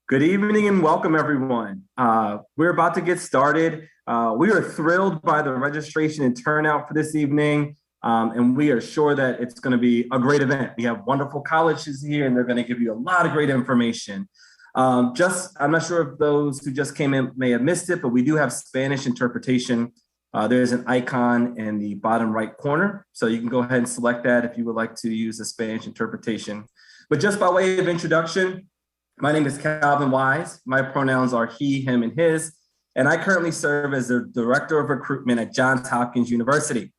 Good evening and welcome, everyone. We're about to get started. We are thrilled by the registration and turnout for this evening, and we are sure that it's going to be a great event. We have wonderful colleges here, and they're going to give you a lot of great information. I'm not sure if those who just came in may have missed it, but we do have Spanish interpretation. There's an icon in the bottom right corner, so you can go ahead and select that if you would like to use the Spanish interpretation. But just by way of introduction, my name is Calvin Wise. My pronouns are he, him, and his, and I currently serve as the Director of Recruitment at Johns Hopkins University.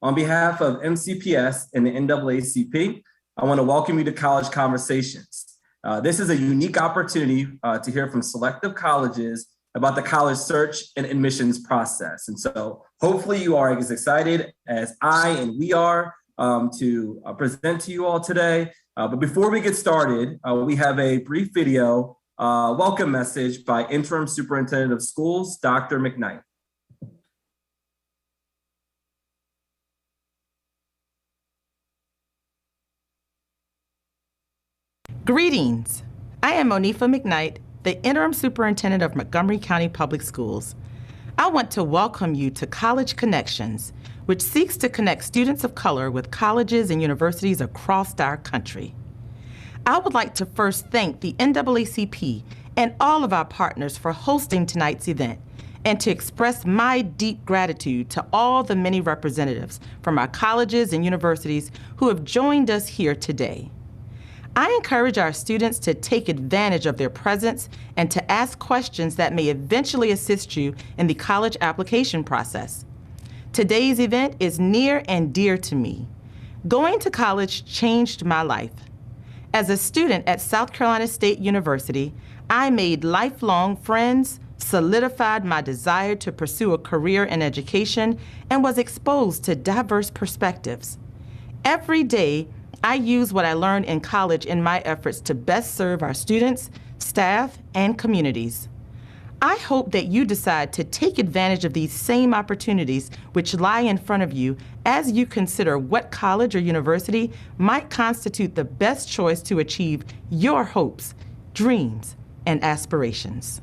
On behalf of MCPS and the NAACP, I want to welcome you to College Conversations. This is a unique opportunity to hear from selective colleges about the college search and admissions process. And so hopefully you are as excited as I and we are to present to you all today. But before we get started, we have a brief video welcome message by Interim Superintendent of Schools, Dr. McKnight. Greetings. I am Monifa McKnight, the Interim Superintendent of Montgomery County Public Schools. I want to welcome you to College Connections, which seeks to connect students of color with colleges and universities across our country. I would like to first thank the NAACP and all of our partners for hosting tonight's event, and to express my deep gratitude to all the many representatives from our colleges and universities who have joined us here today. I encourage our students to take advantage of their presence and to ask questions that may eventually assist you in the college application process. Today's event is near and dear to me. Going to college changed my life. As a student at South Carolina State University, I made lifelong friends, solidified my desire to pursue a career in education, and was exposed to diverse perspectives. Every day, I use what I learned in college in my efforts to best serve our students, staff, and communities. I hope that you decide to take advantage of these same opportunities which lie in front of you as you consider what college or university might constitute the best choice to achieve your hopes, dreams, and aspirations.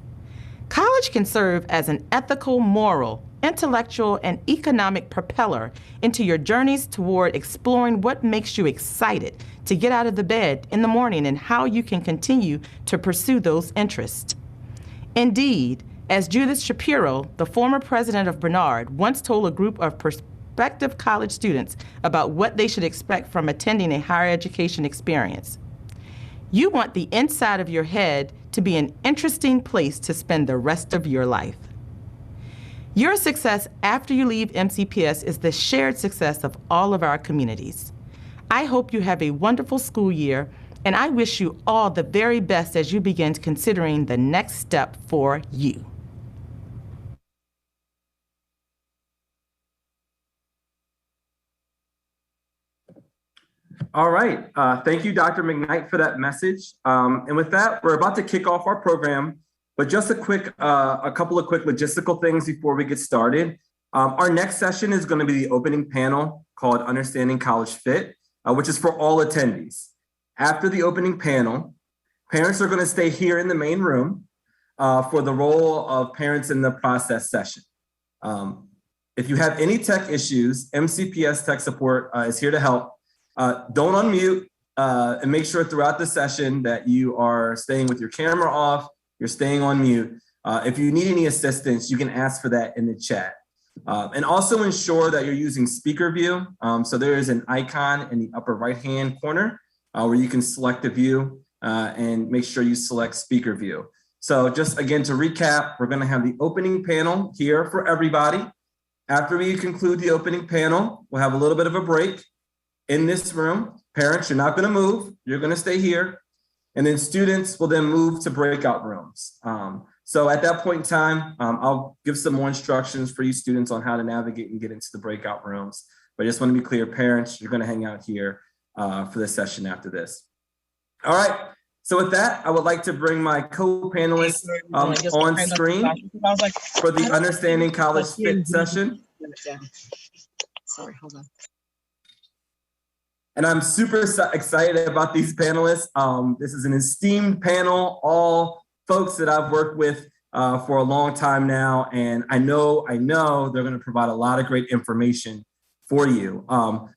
College can serve as an ethical, moral, intellectual, and economic propeller into your journeys toward exploring what makes you excited to get out of the bed in the morning and how you can continue to pursue those interests. Indeed, as Judith Shapiro, the former president of Barnard, once told a group of prospective college students about what they should expect from attending a higher education experience, you want the inside of your head to be an interesting place to spend the rest of your life. Your success after you leave MCPS is the shared success of all of our communities. I hope you have a wonderful school year, and I wish you all the very best as you begin considering the next step for you. All right, thank you, Dr. McKnight, for that message. And with that, we're about to kick off our program, but just a couple of quick logistical things before we get started. Our next session is going to be the opening panel called Understanding College Fit, which is for all attendees. After the opening panel, parents are going to stay here in the main room for the role of parents in the process session. If you have any tech issues, MCPS Tech Support is here to help. Don't unmute and make sure throughout the session that you are staying with your camera off, you're staying on mute. If you need any assistance, you can ask for that in the chat. And also ensure that you're using speaker view. So there is an icon in the upper right-hand corner where you can select the view and make sure you select speaker view. So just again, to recap, we're going to have the opening panel here for everybody. After we conclude the opening panel, we'll have a little bit of a break in this room. Parents, you're not going to move. You're going to stay here. And then students will then move to breakout rooms. So at that point in time, I'll give some more instructions for you students on how to navigate and get into the breakout rooms. But I just want to be clear, parents, you're going to hang out here for the session after this. All right. So with that, I would like to bring my co-panelists on screen for the Understanding College Fit session. Sorry, hold on. And I'm super excited about these panelists. This is an esteemed panel, all folks that I've worked with for a long time now, and I know they're going to provide a lot of great information for you.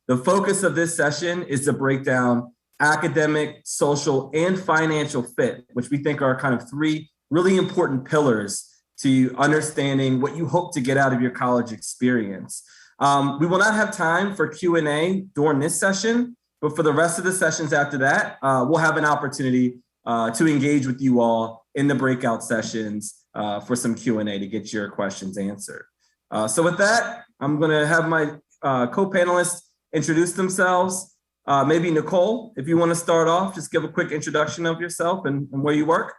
The focus of this session is to break down academic, social, and financial fit, which we think are kind of three really important pillars to understanding what you hope to get out of your college experience. We will not have time for Q&A during this session, but for the rest of the sessions after that, we'll have an opportunity to engage with you all in the breakout sessions for some Q&A to get your questions answered. So with that, I'm gonna have my co-panelists introduce themselves. Maybe Nicole, if you wanna start off, just give a quick introduction of yourself and where you work.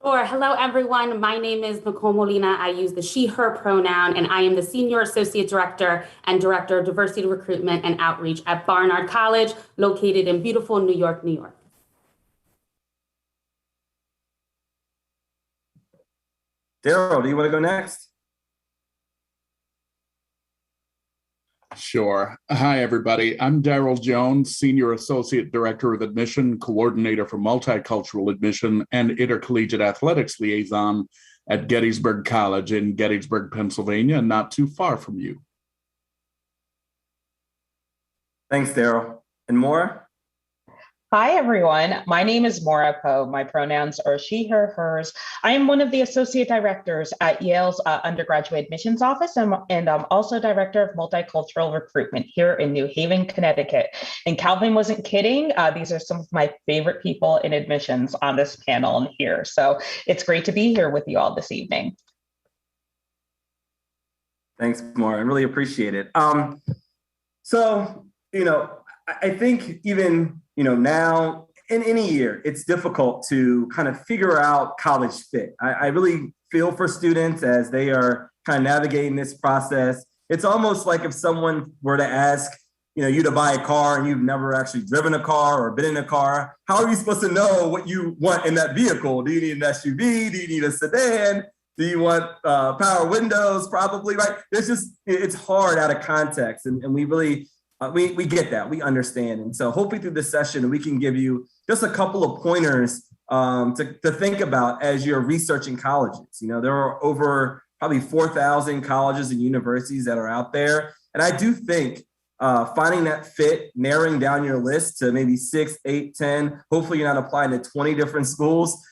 Sure. Hello, everyone. My name is Nicole Molina. I use the she, her pronoun, and I am the Senior Associate Director and Director of Diversity Recruitment and Outreach at Barnard College, located in beautiful New York, New York. Daryl, do you want to go next? Sure. Hi, everybody. I'm Daryl Jones, Senior Associate Director of Admission, Coordinator for Multicultural Admission, and Intercollegiate Athletics Liaison at Gettysburg College in Gettysburg, Pennsylvania, not too far from you. Thanks, Daryl. And Maura? Hi, everyone. My name is Maura Poe. My pronouns are she, her, hers. I am one of the associate directors at Yale's undergraduate admissions office, and I'm also director of multicultural recruitment here in New Haven, Connecticut. And Calvin wasn't kidding. These are some of my favorite people in admissions on this panel and here. So it's great to be here with you all this evening. Thanks, Maura. I really appreciate it. So, I think even now in any year, it's difficult to kind of figure out college fit. I really feel for students as they are kind of navigating this process. It's almost like if someone were to ask, you to buy a car and you've never actually driven a car or been in a car, how are you supposed to know what you want in that vehicle? Do you need an SUV? Do you need a sedan? Do you want power windows? Probably, right? It's hard out of context. And we really, we get that, we understand. And so hopefully through this session, we can give you just a couple of pointers to think about as you're researching colleges. There are over probably 4,000 colleges and universities that are out there. And I do think finding that fit, narrowing down your list to maybe 6, 8, 10, hopefully you're not applying to 20 different schools,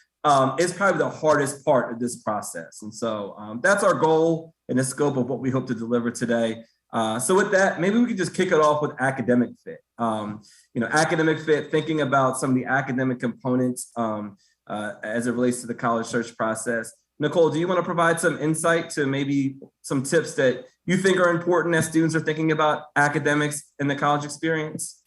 is probably the hardest part of this process. And so that's our goal and the scope of what we hope to deliver today. So with that, maybe we could just kick it off with academic fit. Academic fit, thinking about some of the academic components as it relates to the college search process. Nicole, do you want to provide some insight to maybe some tips that you think are important as students are thinking about academics in the college experience?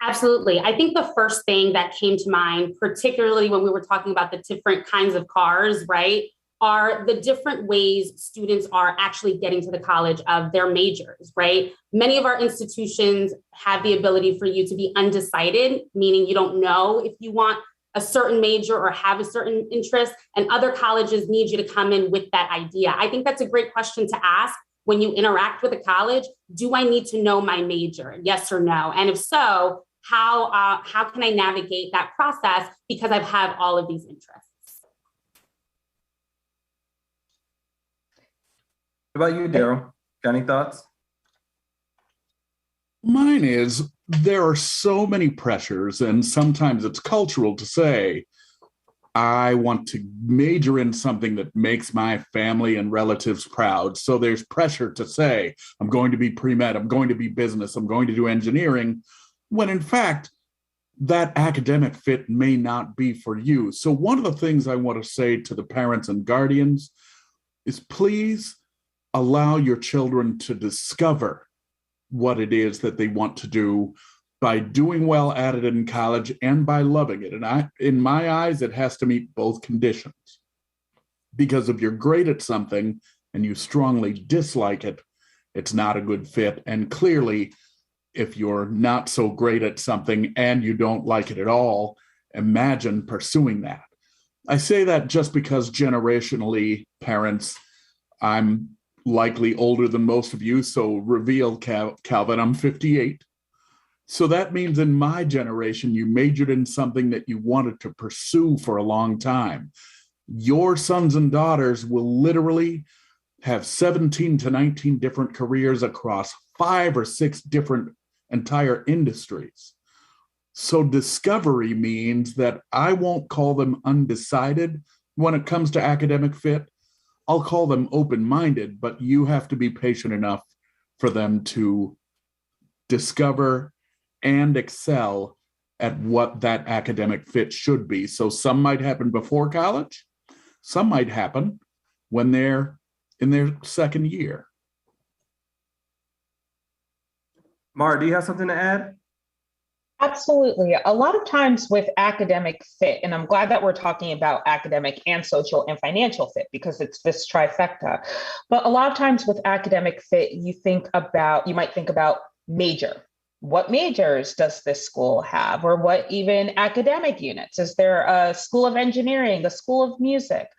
Absolutely. I think the first thing that came to mind, particularly when we were talking about the different kinds of cars, right, are the different ways students are actually getting to the college of their majors, right? Many of our institutions have the ability for you to be undecided, meaning you don't know if you want a certain major or have a certain interest, and other colleges need you to come in with that idea. I think that's a great question to ask when you interact with a college. Do I need to know my major? Yes or no? And if so, how can I navigate that process because I've had all of these interests? How about you, Daryl? Got any thoughts? Mine is, there are so many pressures, and sometimes it's cultural to say, I want to major in something that makes my family and relatives proud. So there's pressure to say, I'm going to be pre-med, I'm going to be business, I'm going to do engineering, when in fact, that academic fit may not be for you. So one of the things I want to say to the parents and guardians is please allow your children to discover what it is that they want to do by doing well at it in college and by loving it. And in my eyes, it has to meet both conditions. Because if you're great at something and you strongly dislike it, it's not a good fit. And clearly, if you're not so great at something and you don't like it at all, imagine pursuing that. I say that just because generationally, parents, I'm likely older than most of you, so reveal, Calvin, I'm 58. So that means in my generation, you majored in something that you wanted to pursue for a long time. Your sons and daughters will literally have 17 to 19 different careers across 5 or 6 different entire industries. So discovery means that I won't call them undecided when it comes to academic fit. I'll call them open-minded, but you have to be patient enough for them to discover and excel at what that academic fit should be. So some might happen before college, some might happen when they're in their second year. Mara, do you have something to add? Absolutely. A lot of times with academic fit, and I'm glad that we're talking about academic and social and financial fit because it's this trifecta. But a lot of times with academic fit, you might think about major. What majors does this school have? Or what even academic units? Is there a school of engineering, a school of music?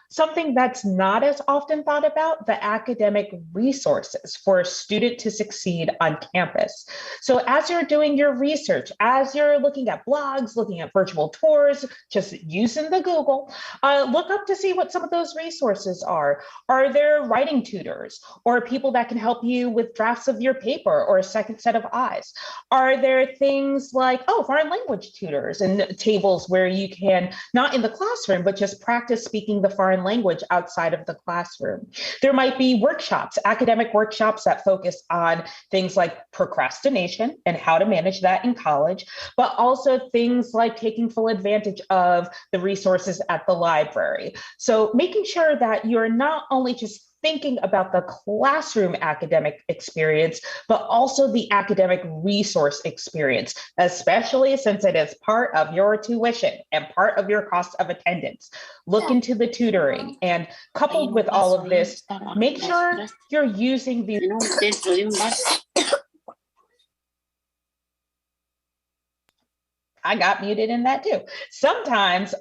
Something that's not as often thought about, the academic resources for a student to succeed on campus. So as you're doing your research, as you're looking at blogs, looking at virtual tours, just using the Google, look up to see what some of those resources are. Are there writing tutors or people that can help you with drafts of your paper or a second set of eyes? Are there things like, foreign language tutors and tables where you can, not in the classroom, but just practice speaking the foreign language outside of the classroom? There might be workshops, academic workshops that focus on things like procrastination and how to manage that in college, but also things like taking full advantage of the resources at the library. So making sure that you're not only just thinking about the classroom academic experience, but also the academic resource experience, especially since it is part of your tuition and part of your cost of attendance. Look into the tutoring, and coupled with all of this, make sure you're using the I got muted in that too. Sometimes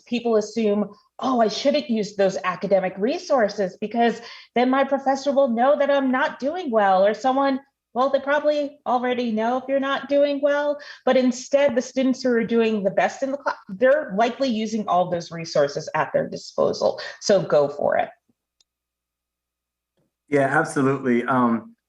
people assume, I shouldn't use those academic resources because then my professor will know that I'm not doing well, or someone, they probably already know if you're not doing well, but instead the students who are doing the best in the class, they're likely using all those resources at their disposal. So go for it. Yeah, absolutely.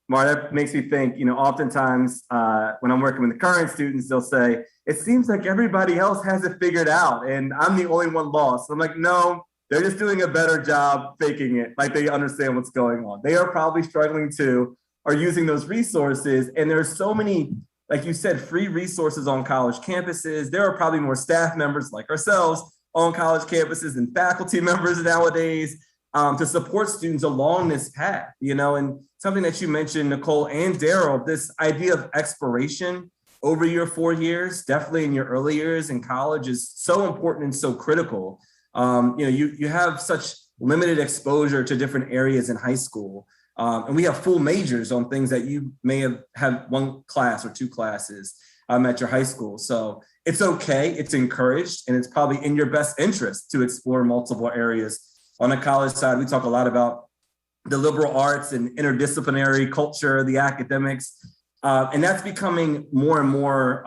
Mara, that makes me think, oftentimes when I'm working with the current students, they'll say, it seems like everybody else has it figured out and I'm the only one lost. I'm like, no, they're just doing a better job faking it, like they understand what's going on. They are probably struggling too, are using those resources. And there's so many, like you said, free resources on college campuses. There are probably more staff members like ourselves on college campuses and faculty members nowadays to support students along this path, and something that you mentioned, Nicole and Daryl, this idea of exploration over your 4 years, definitely in your early years in college, is so important and so critical. You have such limited exposure to different areas in high school. And we have full majors on things that you may have one class or 2 classes at your high school. So it's okay, it's encouraged, and it's probably in your best interest to explore multiple areas. On the college side, we talk a lot about the liberal arts and interdisciplinary culture, the academics, and that's becoming more and more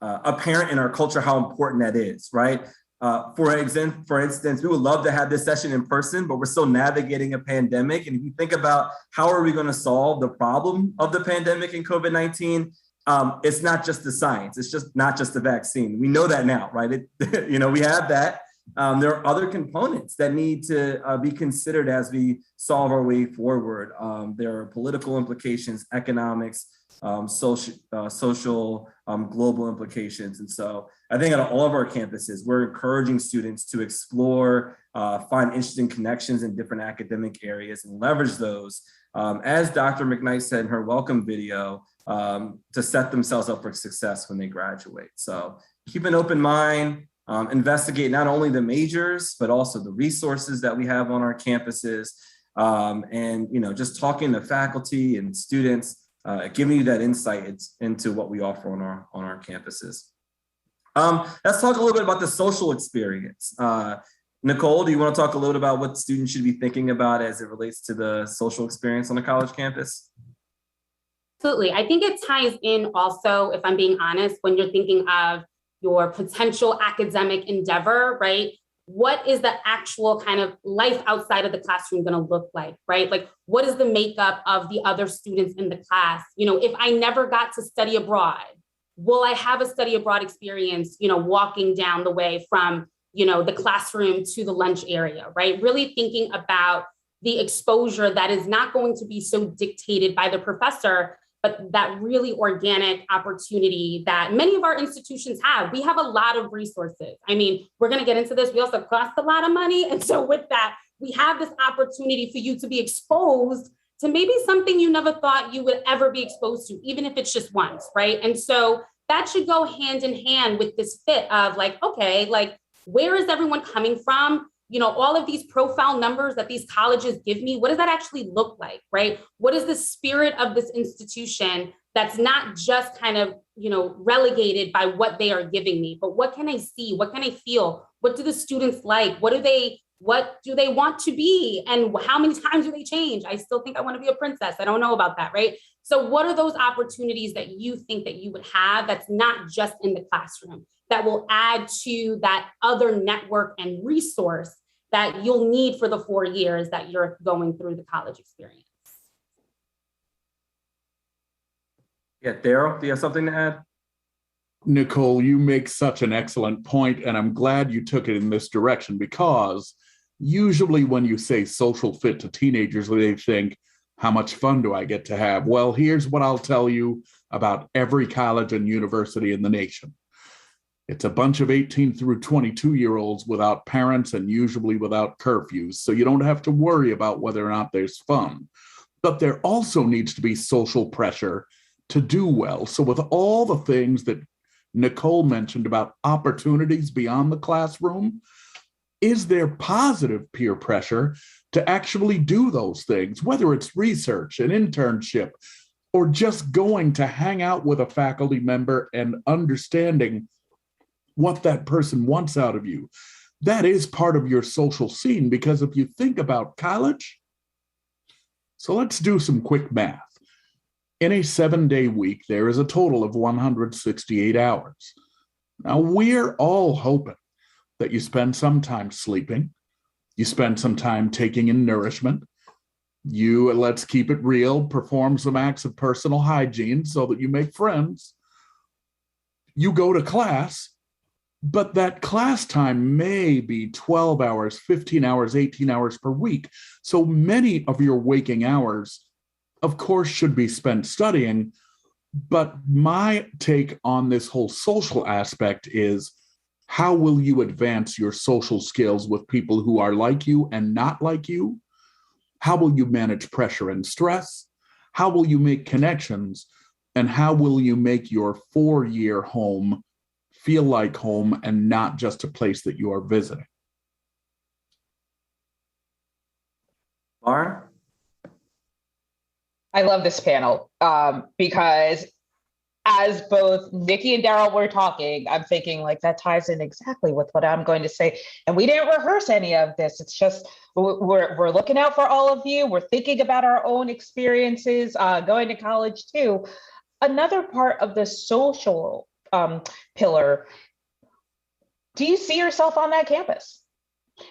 apparent in our culture how important that is, right? For instance, we would love to have this session in person, but we're still navigating a pandemic. And if you think about how are we going to solve the problem of the pandemic and COVID-19, it's not just the science. It's just not just the vaccine. We know that now, right? We have that. There are other components that need to be considered as we solve our way forward. There are political implications, economics, social, global implications. And so I think at all of our campuses, we're encouraging students to explore, find interesting connections in different academic areas and leverage those, as Dr. McKnight said in her welcome video, to set themselves up for success when they graduate. So keep an open mind. Investigate not only the majors, but also the resources that we have on our campuses. And, just talking to faculty and students, giving you that insight into what we offer on our campuses. Let's talk a little bit about the social experience. Nicole, do you want to talk a little bit about what students should be thinking about as it relates to the social experience on a college campus? Absolutely. I think it ties in also, if I'm being honest, when you're thinking of your potential academic endeavor, right? What is the actual kind of life outside of the classroom going to look like, right? Like, what is the makeup of the other students in the class? You know, if I never got to study abroad, will I have a study abroad experience, you know, walking down the way from, you know, the classroom to the lunch area, right? Really thinking about the exposure that is not going to be so dictated by the professor, but that really organic opportunity that many of our institutions have. We have a lot of resources. I mean, we're going to get into this. We also cost a lot of money. And so with that, we have this opportunity for you to be exposed to maybe something you never thought you would ever be exposed to, even if it's just once, right? And so that should go hand in hand with this fit of like, okay, like, where is everyone coming from? You know, all of these profile numbers that these colleges give me, what does that actually look like, right? What is the spirit of this institution that's not just kind of, you know, relegated by what they are giving me, but what can I see? What can I feel? What do the students like? What do they want to be? And how many times do they change? I still think I want to be a princess. I don't know about that, right? So what are those opportunities that you think that you would have that's not just in the classroom, that will add to that other network and resource that you'll need for the 4 years that you're going through the college experience? Yeah, Daryl, do you have something to add? Nicole, you make such an excellent point, and I'm glad you took it in this direction, because usually when you say social fit to teenagers, they think, how much fun do I get to have? Well, here's what I'll tell you about every college and university in the nation. It's a bunch of 18 through 22-year-olds without parents and usually without curfews, so you don't have to worry about whether or not there's fun. But there also needs to be social pressure to do well. So with all the things that Nicole mentioned about opportunities beyond the classroom, is there positive peer pressure to actually do those things, whether it's research, an internship, or just going to hang out with a faculty member and understanding what that person wants out of you? That is part of your social scene, because if you think about college, so let's do some quick math. In a 7-day week, there is a total of 168 hours. Now, we're all hoping that you spend some time sleeping, you spend some time taking in nourishment, you, let's keep it real, perform some acts of personal hygiene so that you make friends, you go to class, but that class time may be 12 hours, 15 hours, 18 hours per week. So many of your waking hours, of course, should be spent studying. But my take on this whole social aspect is, how will you advance your social skills with people who are like you and not like you? How will you manage pressure and stress? How will you make connections? And how will you make your 4-year home feel like home and not just a place that you are visiting? Laura? I love this panel because as both Nikki and Daryl were talking, I'm thinking like that ties in exactly with what I'm going to say. And we didn't rehearse any of this. It's just we're looking out for all of you. We're thinking about our own experiences going to college too. Another part of the social pillar, do you see yourself on that campus?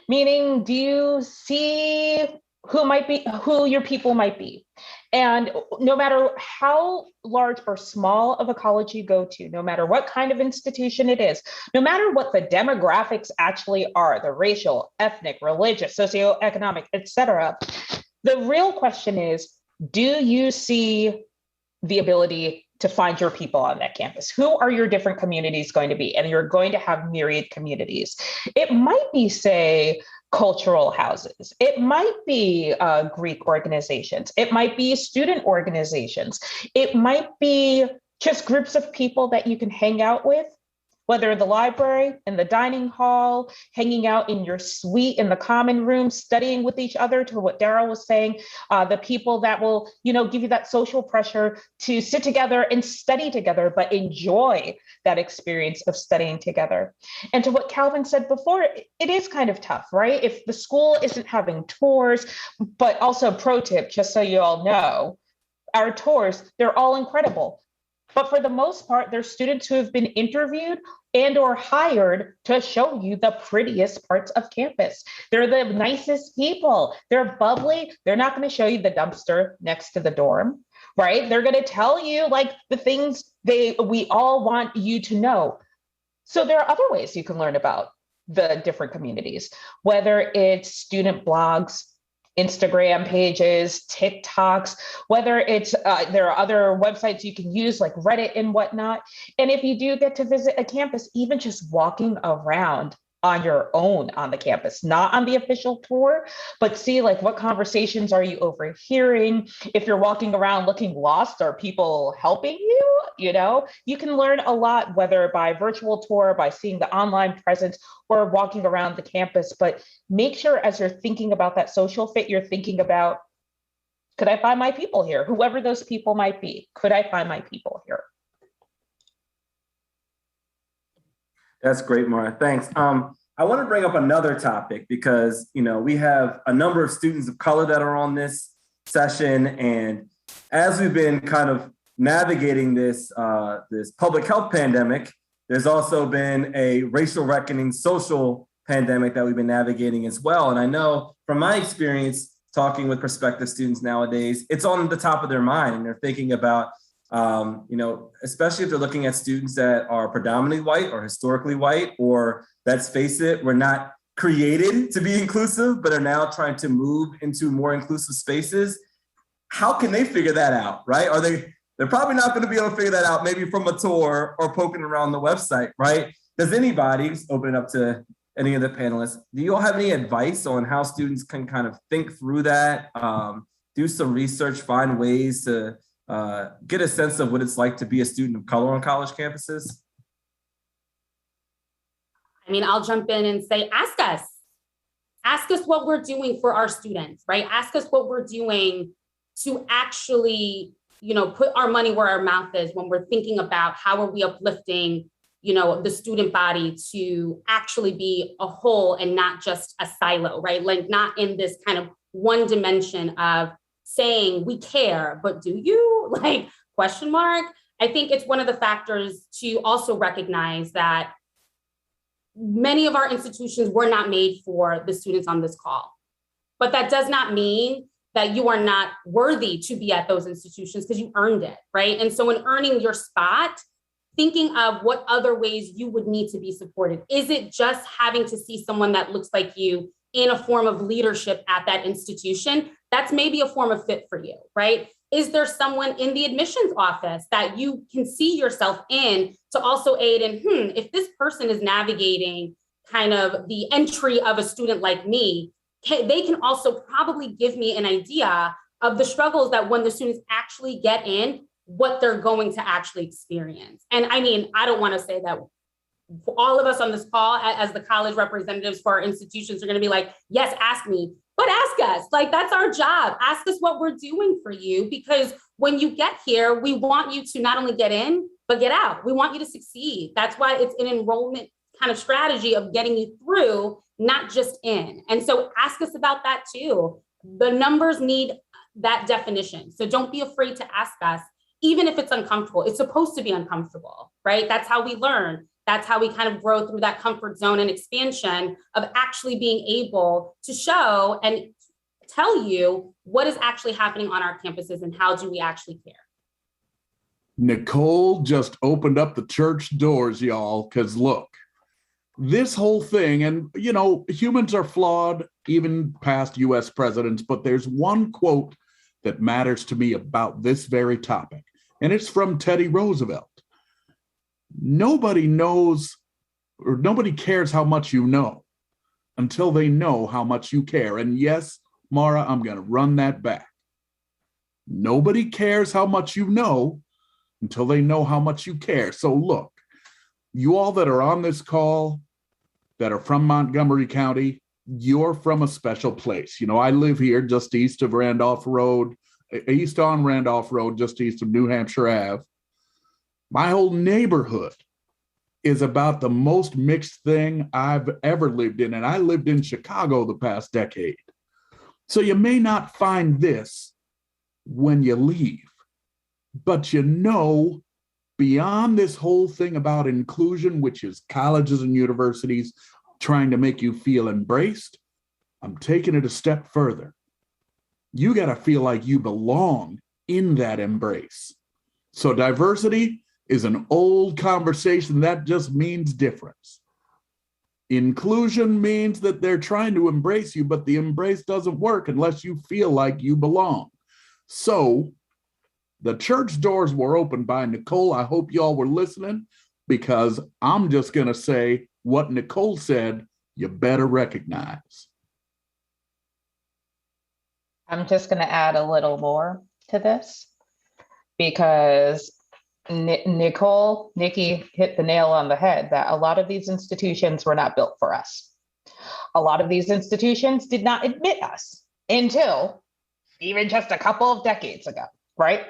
Meaning, do you see who your people might be? And no matter how large or small of a college you go to, no matter what kind of institution it is, no matter what the demographics actually are, the racial, ethnic, religious, socioeconomic, etc., the real question is, do you see the ability to find your people on that campus? Who are your different communities going to be? And you're going to have myriad communities. It might be, say, cultural houses. It might be Greek organizations. It might be student organizations. It might be just groups of people that you can hang out with, whether in the library, in the dining hall, hanging out in your suite, in the common room, studying with each other, to what Daryl was saying, the people that will, give you that social pressure to sit together and study together, but enjoy that experience of studying together. And to what Calvin said before, it is kind of tough, right? If the school isn't having tours, but also pro tip, just so you all know, our tours, they're all incredible. But for the most part, they're students who have been interviewed and or hired to show you the prettiest parts of campus. They're the nicest people. They're bubbly. They're not going to show you the dumpster next to the dorm, right? They're going to tell you like the things we all want you to know. So there are other ways you can learn about the different communities, whether it's student blogs, Instagram pages, TikToks, whether it's there are other websites you can use like Reddit and whatnot. And if you do get to visit a campus, even just walking around on your own on the campus, not on the official tour, but see like what conversations are you overhearing? If you're walking around looking lost, are people helping you? You know, you can learn a lot, whether by virtual tour, by seeing the online presence, or walking around the campus. But make sure as you're thinking about that social fit, you're thinking about, could I find my people here? Whoever those people might be, could I find my people here? That's great, Mara. Thanks. I want to bring up another topic because, you know, we have a number of students of color that are on this session. And as we've been kind of navigating this public health pandemic, there's also been a racial reckoning social pandemic that we've been navigating as well. And I know from my experience talking with prospective students nowadays, it's on the top of their mind and they're thinking about, you know, especially if they're looking at students that are predominantly white or historically white, or let's face it, we're not created to be inclusive, but are now trying to move into more inclusive spaces. How can they figure that out, right? They're probably not going to be able to figure that out maybe from a tour or poking around the website, right? Does anybody, open it up to any of the panelists, do you all have any advice on how students can kind of think through that, do some research, find ways to get a sense of what it's like to be a student of color on college campuses? I mean, I'll jump in and say, ask us. Ask us what we're doing for our students, right? Ask us what we're doing to actually, you know, put our money where our mouth is when we're thinking about how are we uplifting, you know, the student body to actually be a whole and not just a silo, right? Like not in this kind of one dimension of saying we care, but do you? Like, question mark. I think it's one of the factors to also recognize that many of our institutions were not made for the students on this call. But that does not mean that you are not worthy to be at those institutions because you earned it, right? And so in earning your spot, thinking of what other ways you would need to be supported. Is it just having to see someone that looks like you in a form of leadership at that institution? That's maybe a form of fit for you, right? Is there someone in the admissions office that you can see yourself in to also aid in, if this person is navigating kind of the entry of a student like me, they can also probably give me an idea of the struggles that when the students actually get in, what they're going to actually experience. And I mean, I don't want to say that all of us on this call as the college representatives for our institutions are going to be like, yes, ask me, but ask us. Like, that's our job. Ask us what we're doing for you, because when you get here, we want you to not only get in, but get out. We want you to succeed. That's why it's an enrollment kind of strategy of getting you through, not just in. And so ask us about that too. The numbers need that definition. So don't be afraid to ask us, even if it's uncomfortable. It's supposed to be uncomfortable, right? That's how we learn. That's how we kind of grow through that comfort zone and expansion of actually being able to show and tell you what is actually happening on our campuses and how do we actually care. Nicole just opened up the church doors, y'all, because look, this whole thing, and you know, humans are flawed, even past US presidents, but there's one quote that matters to me about this very topic, and it's from Teddy Roosevelt. Nobody knows, or nobody cares how much you know until they know how much you care. And yes, Mara, I'm going to run that back. Nobody cares how much you know until they know how much you care. So look, you all that are on this call that are from Montgomery County, you're from a special place. You know, I live here just east of Randolph Road, east on Randolph Road, just east of New Hampshire Ave. My whole neighborhood is about the most mixed thing I've ever lived in. And I lived in Chicago the past decade. So you may not find this when you leave, But you know, beyond this whole thing about inclusion, which is colleges and universities trying to make you feel embraced, I'm taking it a step further. You got to feel like you belong in that embrace. So diversity is an old conversation that just means difference. Inclusion means that they're trying to embrace you, but the embrace doesn't work unless you feel like you belong. So the church doors were opened by Nicole. I hope y'all were listening, because I'm just going to say what Nicole said, you better recognize. I'm just going to add a little more to this, because Nikki hit the nail on the head that a lot of these institutions were not built for us. A lot of these institutions did not admit us until even just a couple of decades ago, right?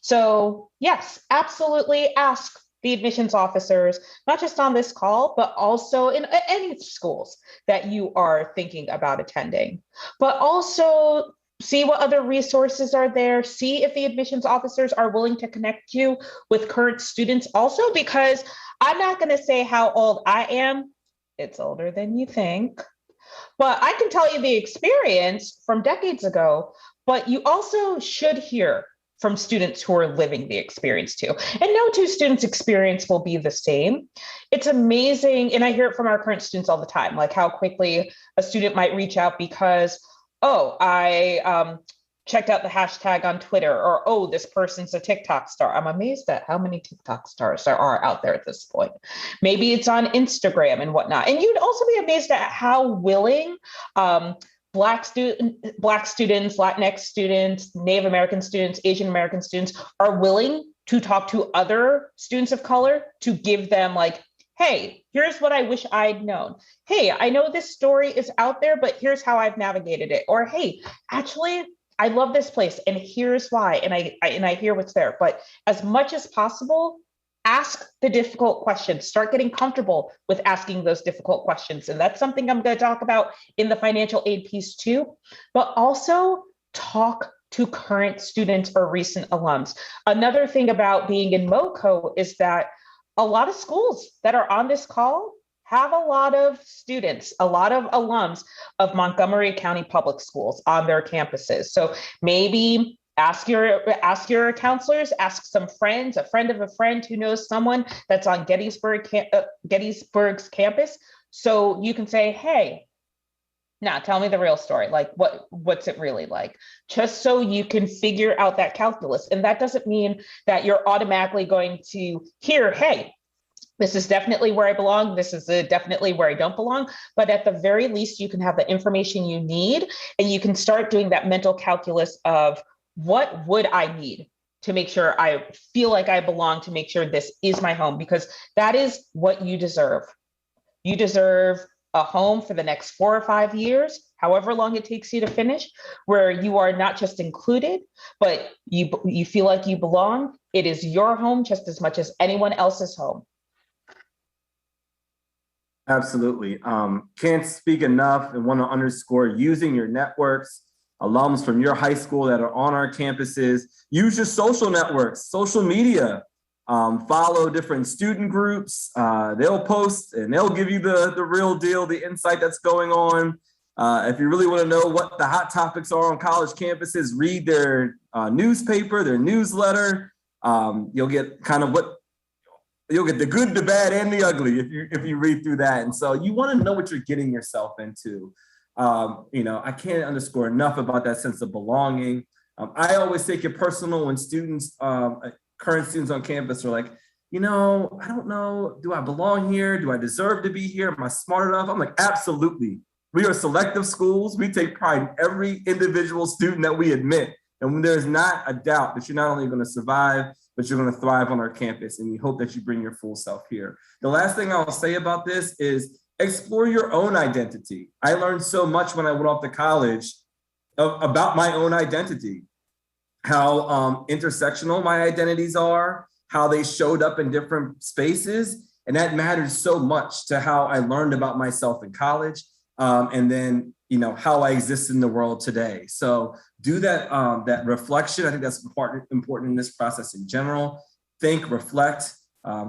So yes, absolutely ask the admissions officers, not just on this call, but also in any schools that you are thinking about attending, but also see what other resources are there, see if the admissions officers are willing to connect you with current students also, because I'm not going to say how old I am. It's older than you think, but I can tell you the experience from decades ago, but you also should hear from students who are living the experience too. And no two students' experience will be the same. It's amazing, and I hear it from our current students all the time, like how quickly a student might reach out because, oh, I checked out the hashtag on Twitter, or, oh, this person's a TikTok star. I'm amazed at how many TikTok stars there are out there at this point. Maybe it's on Instagram and whatnot. And you'd also be amazed at how willing Black students, Latinx students, Native American students, Asian American students are willing to talk to other students of color to give them like, hey, here's what I wish I'd known. Hey, I know this story is out there, but here's how I've navigated it. Or, hey, actually, I love this place and here's why. And I hear what's there. But as much as possible, ask the difficult questions. Start getting comfortable with asking those difficult questions. And that's something I'm going to talk about in the financial aid piece too. But also talk to current students or recent alums. Another thing about being in MoCo is that a lot of schools that are on this call have a lot of students, a lot of alums of Montgomery County Public Schools on their campuses. So maybe ask your counselors, ask some friends, a friend of a friend who knows someone that's on Gettysburg's campus. So you can say, hey, now tell me the real story. Like what's it really like? Just so you can figure out that calculus. And that doesn't mean that you're automatically going to hear, hey, this is definitely where I belong. This is definitely where I don't belong. But at the very least, you can have the information you need, and you can start doing that mental calculus of what would I need to make sure I feel like I belong, to make sure this is my home, because that is what you deserve. You deserve a home for the next 4 or 5 years, however long it takes you to finish, where you are not just included, but you feel like you belong. It is your home just as much as anyone else's home. Absolutely. Can't speak enough and want to underscore using your networks, alums from your high school that are on our campuses. Use your social networks, social media. Follow different student groups. They'll post and they'll give you the real deal, the insight that's going on. If you really want to know what the hot topics are on college campuses, read their newspaper, their newsletter. You'll get you'll get the good, the bad, and the ugly if you read through that. And so you want to know what you're getting yourself into. I can't underscore enough about that sense of belonging. I always take it personal when students, current students on campus are like, I don't know, do I belong here? Do I deserve to be here? Am I smart enough? I'm like, absolutely. We are selective schools. We take pride in every individual student that we admit. And when there's not a doubt that you're not only going to survive, but you're going to thrive on our campus. And we hope that you bring your full self here. The last thing I'll say about this is explore your own identity. I learned so much when I went off to college about my own identity, how intersectional my identities are, how they showed up in different spaces. And that mattered so much to how I learned about myself in college. And then how I exist in the world today. So do that, that reflection. I think that's important in this process in general. Think, reflect,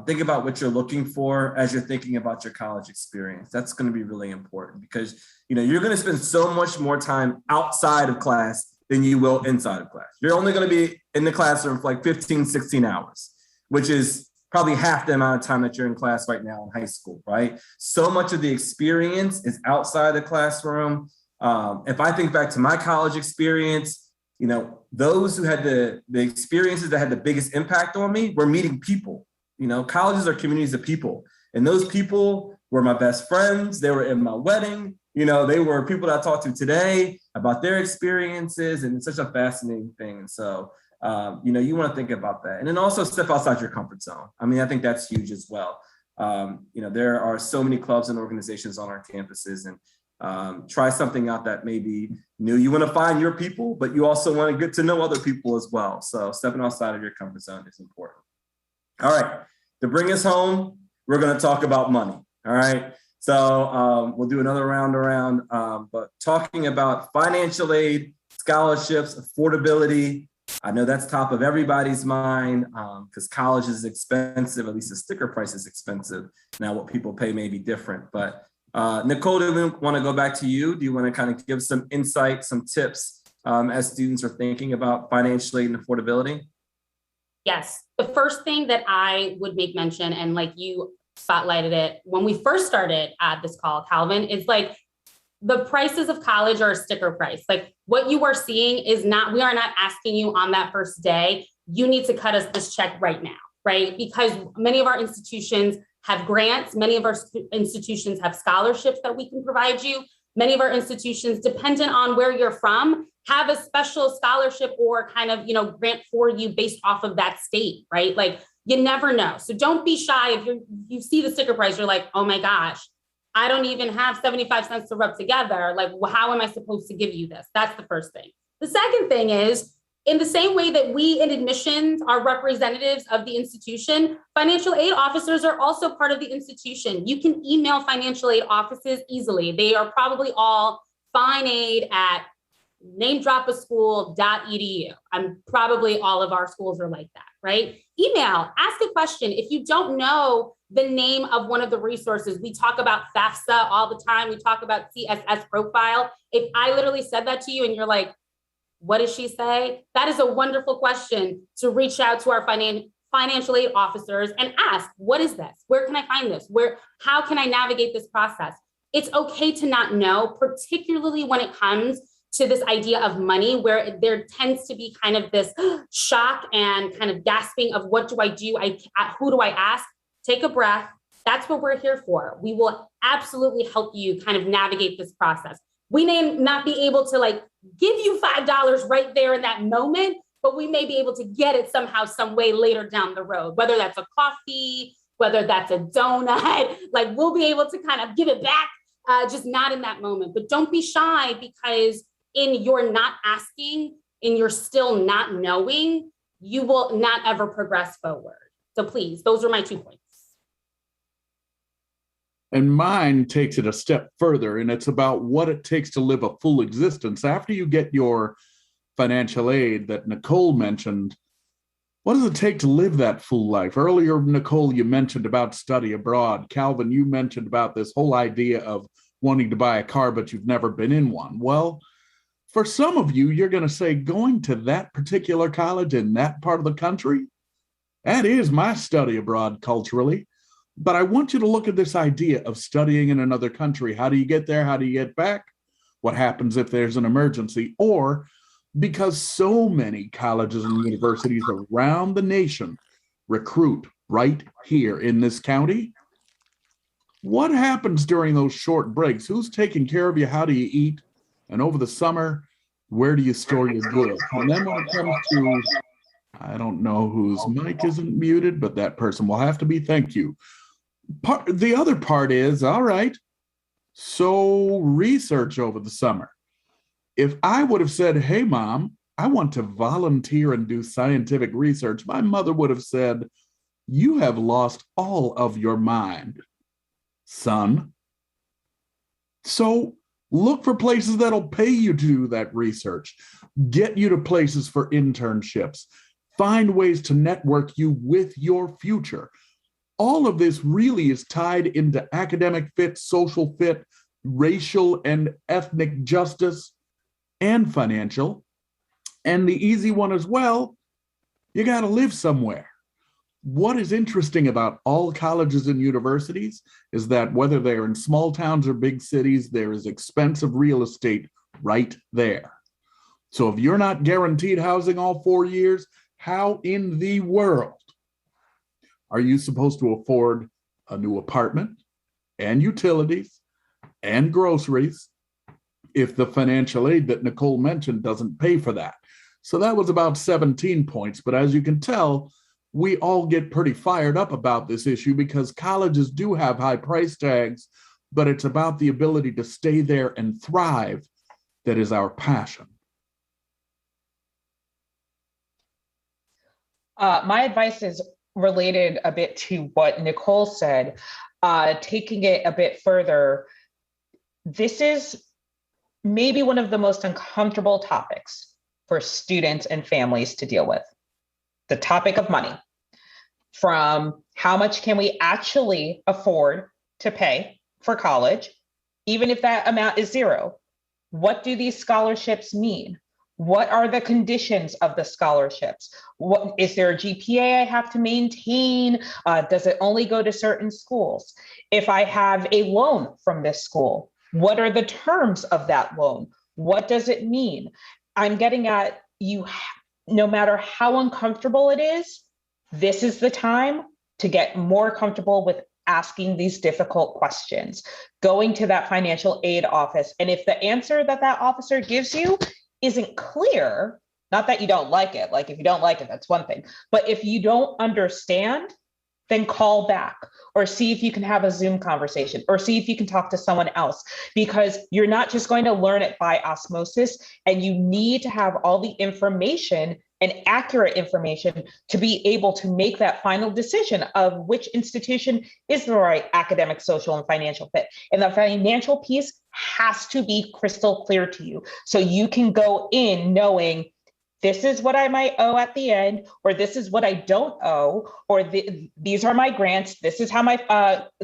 think about what you're looking for as you're thinking about your college experience. That's going to be really important because, you're going to spend so much more time outside of class than you will inside of class. You're only going to be in the classroom for like 15, 16 hours, which is probably half the amount of time that you're in class right now in high school, right? So much of the experience is outside the classroom. If I think back to my college experience, those who had the experiences that had the biggest impact on me were meeting people. Colleges are communities of people, and those people were my best friends. They were in my wedding. They were people that I talk to today about their experiences, and it's such a fascinating thing. And so, you want to think about that. And then also step outside your comfort zone. I mean, I think that's huge as well. There are so many clubs and organizations on our campuses, and try something out that may be new. You want to find your people, but you also want to get to know other people as well. So stepping outside of your comfort zone is important. All right, to bring us home, we're going to talk about money. All right. So we'll do another round around, but talking about financial aid, scholarships, affordability. I know that's top of everybody's mind because college is expensive, at least the sticker price is expensive. Now what people pay may be different, but Nicole, do we want to go back to you? Do you want to kind of give some insight, some tips as students are thinking about financial aid and affordability? Yes. The first thing that I would make mention, and like you spotlighted it when we first started at this call, Calvin, is like the prices of college are a sticker price. Like what you are seeing is not, we are not asking you on that first day, you need to cut us this check right now, right? Because many of our institutions have grants. Many of our institutions have scholarships that we can provide you. Many of our institutions, dependent on where you're from, have a special scholarship or kind of, grant for you based off of that state, right? Like you never know. So don't be shy. If you see the sticker price, you're like, oh my gosh, I don't even have 75 cents to rub together. Like, how am I supposed to give you this? That's the first thing. The second thing is, in the same way that we in admissions are representatives of the institution, financial aid officers are also part of the institution. You can email financial aid offices easily. They are probably all fineaid@namedropaschool.edu. Probably all of our schools are like that, right? Email, ask a question. If you don't know the name of one of the resources, we talk about FAFSA all the time. We talk about CSS profile. If I literally said that to you and you're like, what does she say? That is a wonderful question to reach out to our financial aid officers and ask, what is this? Where can I find this? How can I navigate this process? It's okay to not know, particularly when it comes to this idea of money, where there tends to be kind of this shock and kind of gasping of what do I do? Who do I ask? Take a breath. That's what we're here for. We will absolutely help you kind of navigate this process. We may not be able to like give you $5 right there in that moment, but we may be able to get it somehow, some way later down the road, whether that's a coffee, whether that's a donut, like we'll be able to kind of give it back, just not in that moment. But don't be shy, because in your not asking, in your still not knowing, you will not ever progress forward. So please, those are my 2 points. And mine takes it a step further, and it's about what it takes to live a full existence. After you get your financial aid that Nicole mentioned, what does it take to live that full life? Earlier, Nicole, you mentioned about study abroad. Calvin, you mentioned about this whole idea of wanting to buy a car, but you've never been in one. Well, for some of you, you're going to say going to that particular college in that part of the country, that is my study abroad culturally. But I want you to look at this idea of studying in another country. How do you get there? How do you get back? What happens if there's an emergency? Or because so many colleges and universities around the nation recruit right here in this county, what happens during those short breaks? Who's taking care of you? How do you eat? And over the summer, where do you store your goods? And then when it comes to, I don't know whose mic isn't muted, but that person will have to be, thank you. The other part is, all right, so research over the summer. If I would have said, hey, Mom, I want to volunteer and do scientific research, my mother would have said, you have lost all of your mind, son. So Look for places that'll pay you to do that research, get you to places for internships, find ways to network you with your future. All of this really is tied into academic fit, social fit, racial and ethnic justice, and financial. And the easy one as well, you got to live somewhere. What is interesting about all colleges and universities is that whether they're in small towns or big cities, there is expensive real estate right there. So if you're not guaranteed housing all 4 years, how in the world are you supposed to afford a new apartment and utilities and groceries if the financial aid that Nicole mentioned doesn't pay for that? So that was about 17 points. But as you can tell, we all get pretty fired up about this issue because colleges do have high price tags, but it's about the ability to stay there and thrive that is our passion. My advice is related a bit to what Nicole said, taking it a bit further. This is maybe one of the most uncomfortable topics for students and families to deal with. The topic of money, from how much can we actually afford to pay for college, even if that amount is zero? What do these scholarships mean? What are the conditions of the scholarships? What is there a GPA I have to maintain? Does it only go to certain schools? If I have a loan from this school, what are the terms of that loan? What does it mean? I'm getting at you, no matter how uncomfortable it is, this is the time to get more comfortable with asking these difficult questions, going to that financial aid office. And if the answer that that officer gives you isn't clear, not that you don't like it, like if you don't like it, that's one thing, but if you don't understand, then call back or see if you can have a Zoom conversation or see if you can talk to someone else, because you're not just going to learn it by osmosis, and you need to have all the information and accurate information to be able to make that final decision of which institution is the right academic, social, and financial fit. And the financial piece has to be crystal clear to you, so you can go in knowing this is what I might owe at the end, or this is what I don't owe, or these are my grants. This is how my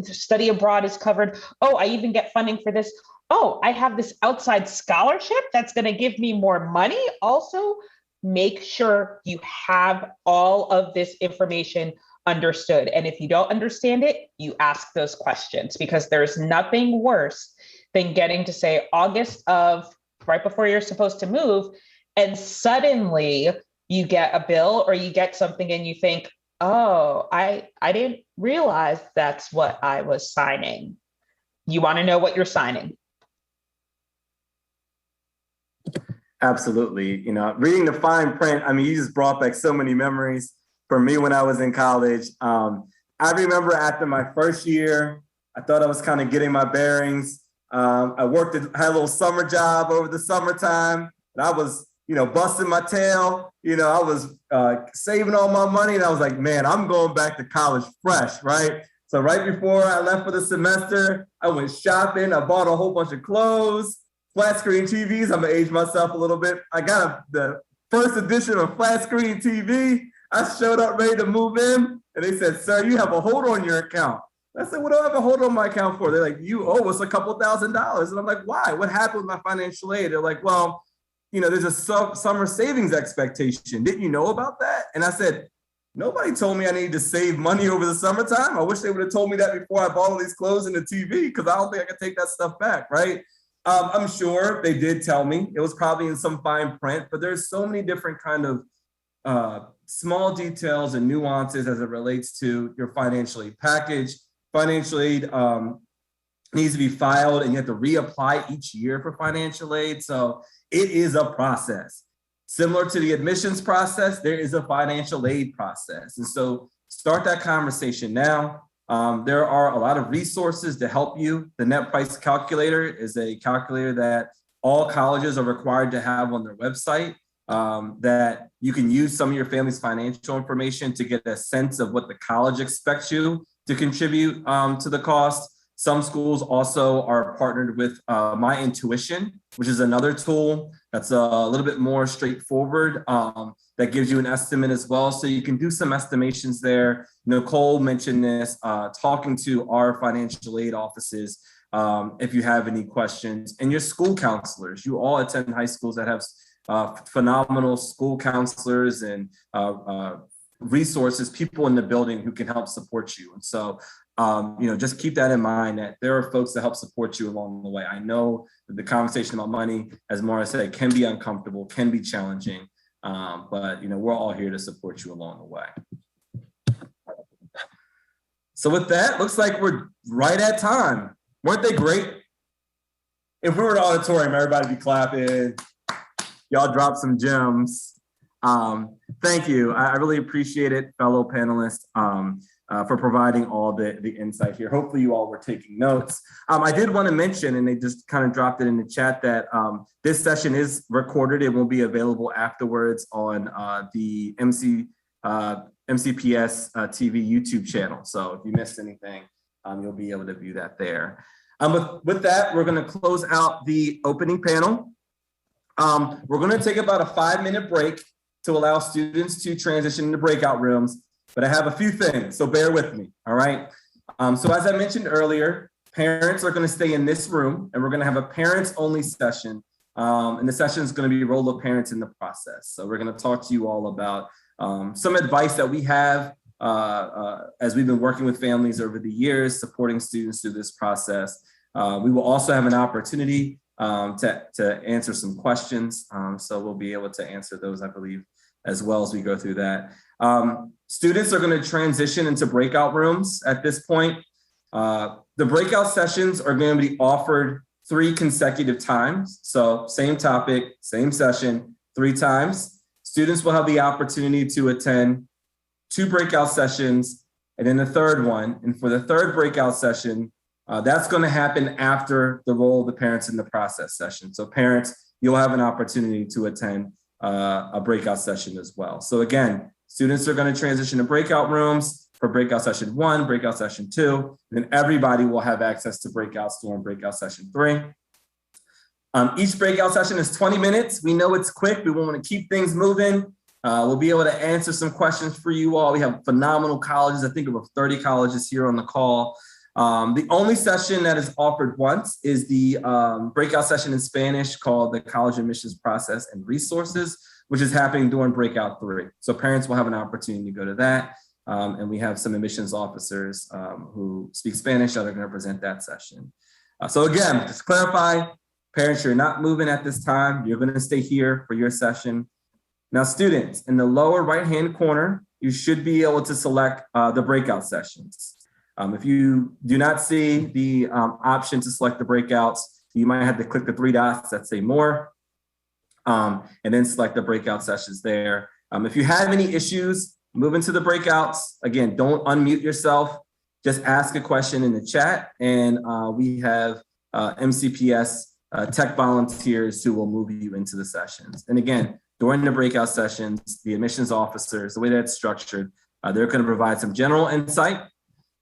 study abroad is covered. Oh, I even get funding for this. Oh, I have this outside scholarship that's going to give me more money. Also, make sure you have all of this information understood. And if you don't understand it, you ask those questions, because there's nothing worse than getting to say August of right before you're supposed to move, and suddenly you get a bill or you get something and you think, oh, I didn't realize that's what I was signing. You want to know what you're signing. Absolutely. You know, reading the fine print, I mean, you just brought back so many memories for me when I was in college. I remember after my first year, I thought I was kind of getting my bearings. I had a little summer job over the summertime, and I was, busting my tail. I was saving all my money, and I was like, man, I'm going back to college fresh, right? So right before I left for the semester, I went shopping. I bought a whole bunch of clothes, flat screen TVs. I'm gonna age myself a little bit. I got the first edition of flat screen TV. I showed up ready to move in, and they said, sir, you have a hold on your account. I said, what do I have a hold on my account for? They're like, you owe us a couple $1,000s. And I'm like, why? What happened with my financial aid? They're like, well, there's a summer savings expectation. Didn't you know about that? And I said, nobody told me I needed to save money over the summertime. I wish they would have told me that before I bought all these clothes and the TV, because I don't think I could take that stuff back, right? I'm sure they did tell me. It was probably in some fine print, but there's so many different kind of small details and nuances as it relates to your financial aid package. Financial aid needs to be filed, and you have to reapply each year for financial aid. So it is a process. Similar to the admissions process, there is a financial aid process. And so start that conversation now. There are a lot of resources to help you. The net price calculator is a calculator that all colleges are required to have on their website, that you can use some of your family's financial information to get a sense of what the college expects you to contribute to the cost. Some schools also are partnered with My Intuition, which is another tool that's a little bit more straightforward, that gives you an estimate as well. So you can do some estimations there. Nicole mentioned this, talking to our financial aid offices if you have any questions. And your school counselors, you all attend high schools that have phenomenal school counselors and resources, people in the building who can help support you. And so, just keep that in mind, that there are folks that help support you along the way. I know that the conversation about money, as Maura said, can be uncomfortable, can be challenging, but we're all here to support you along the way. So with that, looks like we're right at time. Weren't they great? If we were in an auditorium, everybody would be clapping. Y'all dropped some gems. Thank you. I really appreciate it, fellow panelists, for providing all the insight here. Hopefully you all were taking notes. I did want to mention, and they just kind of dropped it in the chat, that this session is recorded. It will be available afterwards on the MCPS TV YouTube channel. So if you missed anything, you'll be able to view that there. With that, we're going to close out the opening panel. We're going to take about a 5-minute break to allow students to transition into breakout rooms, but I have a few things, so bear with me, all right? So as I mentioned earlier, parents are going to stay in this room, and we're going to have a parents-only session, and the session is going to be role of parents in the process. So we're going to talk to you all about some advice that we have as we've been working with families over the years, supporting students through this process. We will also have an opportunity to answer some questions. So we'll be able to answer those, I believe, as well as we go through that. Students are going to transition into breakout rooms at this point. The breakout sessions are going to be offered 3 consecutive times. So same topic, same session, 3 times. Students will have the opportunity to attend 2 breakout sessions and then the 3rd one. And for the 3rd breakout session, that's going to happen after the role of the parents in the process session. So parents, you'll have an opportunity to attend a breakout session as well. So again, students are going to transition to breakout rooms for breakout session 1, breakout session 2, and then everybody will have access to breakouts during breakout session 3. Each breakout session is 20 minutes. We know it's quick. We want to keep things moving. We'll be able to answer some questions for you all. We have phenomenal colleges. I think about 30 colleges here on the call. The only session that is offered once is the breakout session in Spanish called the College Admissions Process and Resources, which is happening during breakout 3. So parents will have an opportunity to go to that. And we have some admissions officers who speak Spanish that are going to present that session. So again, just to clarify, parents, you're not moving at this time. You're going to stay here for your session. Now, students, in the lower right-hand corner, you should be able to select the breakout sessions. If you do not see the option to select the breakouts, you might have to click the 3 dots that say more, and then select the breakout sessions there. If you have any issues, move into the breakouts. Again, don't unmute yourself. Just ask a question in the chat, and we have MCPS tech volunteers who will move you into the sessions. And again, during the breakout sessions, the admissions officers, the way that's structured, they're going to provide some general insight,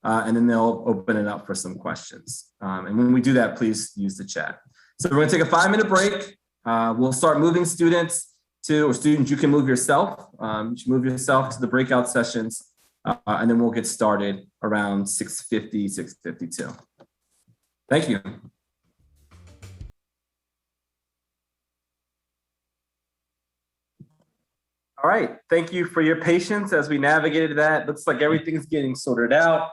and then they'll open it up for some questions. And when we do that, please use the chat. So we're going to take a 5-minute break. We'll start moving students or students, you can move yourself. You should move yourself to the breakout sessions, and then we'll get started around 6:50, 6:52. Thank you. All right, thank you for your patience as we navigated that. Looks like everything's getting sorted out.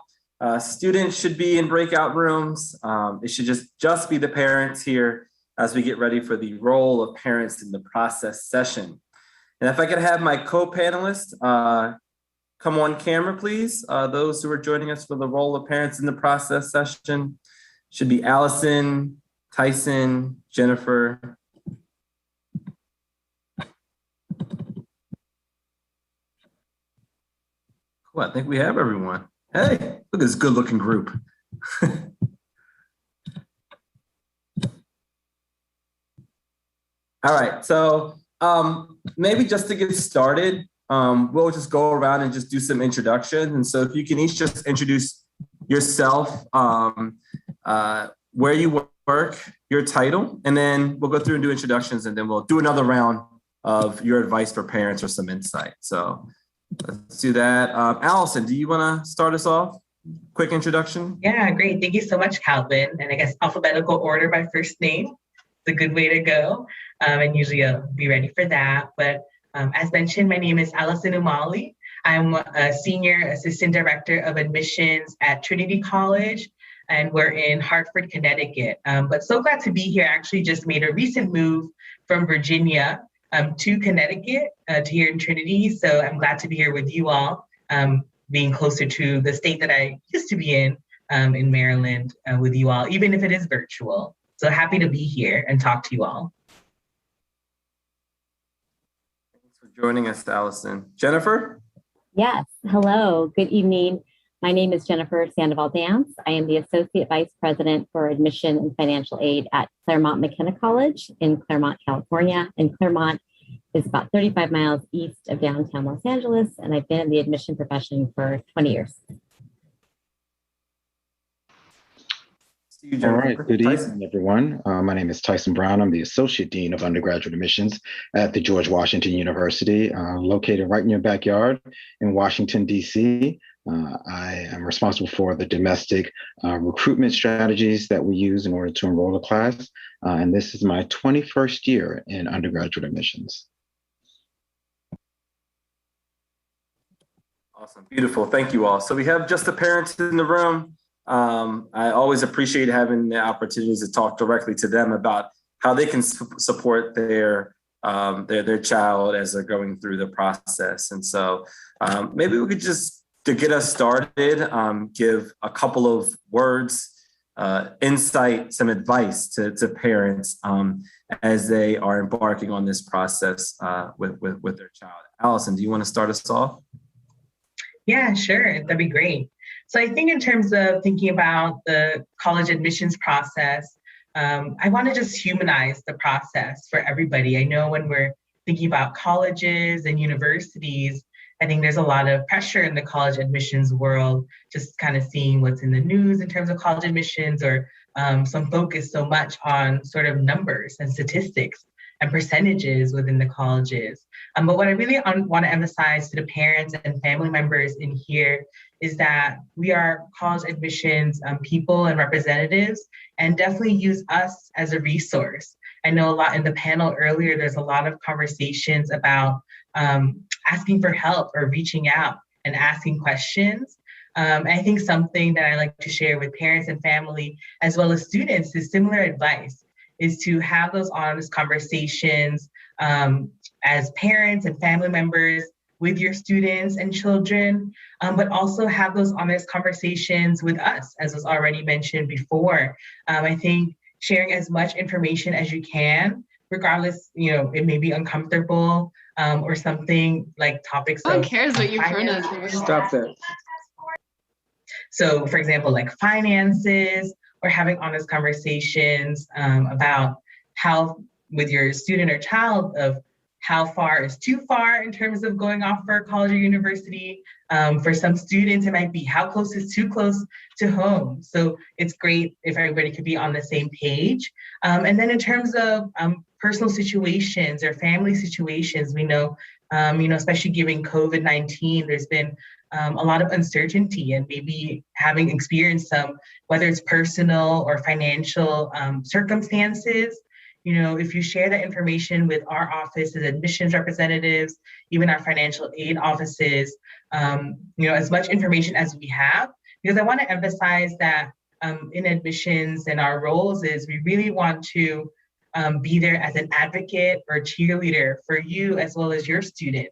Students should be in breakout rooms. It should just be the parents here as we get ready for the role of parents in the process session. And if I could have my co-panelists come on camera, please. Those who are joining us for the role of parents in the process session should be Allison, Tyson, Jennifer. Cool, I think we have everyone. Hey, look at this good looking group. All right, so maybe just to get started, we'll just go around and just do some introductions. And so if you can each just introduce yourself, where you work, your title, and then we'll go through and do introductions, and then we'll do another round of your advice for parents or some insight. So let's do that. Allison, do you want to start us off? Quick introduction. Yeah, great. Thank you so much, Calvin. And I guess alphabetical order by first name is a good way to go. And usually I'll be ready for that. But as mentioned, my name is Allison Umali. I'm a Senior Assistant Director of Admissions at Trinity College, and we're in Hartford, Connecticut. But so glad to be here. I actually just made a recent move from Virginia to Connecticut, to here in Trinity. So I'm glad to be here with you all, being closer to the state that I used to be in Maryland, with you all, even if it is virtual. So happy to be here and talk to you all. Thanks for joining us, Allison. Jennifer? Yes. Hello. Good evening. My name is Jennifer Sandoval Dance. I am the Associate Vice President for Admission and Financial Aid at Claremont McKenna College in Claremont, California. And Claremont is about 35 miles east of downtown Los Angeles, and I've been in the admission profession for 20 years. All right, good evening, everyone. My name is Tyson Brown. I'm the Associate Dean of Undergraduate Admissions at the George Washington University, located right in your backyard in Washington, D.C. I am responsible for the domestic recruitment strategies that we use in order to enroll a class. And this is my 21st year in undergraduate admissions. Awesome. Beautiful. Thank you all. So we have just the parents in the room. I always appreciate having the opportunities to talk directly to them about how they can support their child as they're going through the process. And so maybe we could just, to get us started, give a couple of words, insight, some advice to parents as they are embarking on this process with their child. Allison, do you want to start us off? Yeah, sure. That'd be great. So I think in terms of thinking about the college admissions process, I want to just humanize the process for everybody. I know when we're thinking about colleges and universities, I think there's a lot of pressure in the college admissions world, just kind of seeing what's in the news in terms of college admissions, or some focus so much on sort of numbers and statistics and percentages within the colleges. But what I really want to emphasize to the parents and family members in here is that we are college admissions people and representatives, and definitely use us as a resource. I know a lot in the panel earlier, there's a lot of conversations about asking for help or reaching out and asking questions. I think something that I like to share with parents and family, as well as students, is similar advice, is to have those honest conversations as parents and family members with your students and children, but also have those honest conversations with us, as was already mentioned before. I think sharing as much information as you can, regardless, it may be uncomfortable, or something like topics. No one cares what your pronouns are. Stop that. So for example, like finances, or having honest conversations about how, with your student or child, of how far is too far in terms of going off for college or university. For some students, it might be how close is too close to home. So it's great if everybody could be on the same page. And then in terms of personal situations or family situations, we know, especially given COVID-19, there's been a lot of uncertainty, and maybe having experienced some, whether it's personal or financial circumstances. If you share that information with our office as admissions representatives, even our financial aid offices, as much information as we have, because I want to emphasize that in admissions and our roles is we really want to be there as an advocate or cheerleader for you as well as your student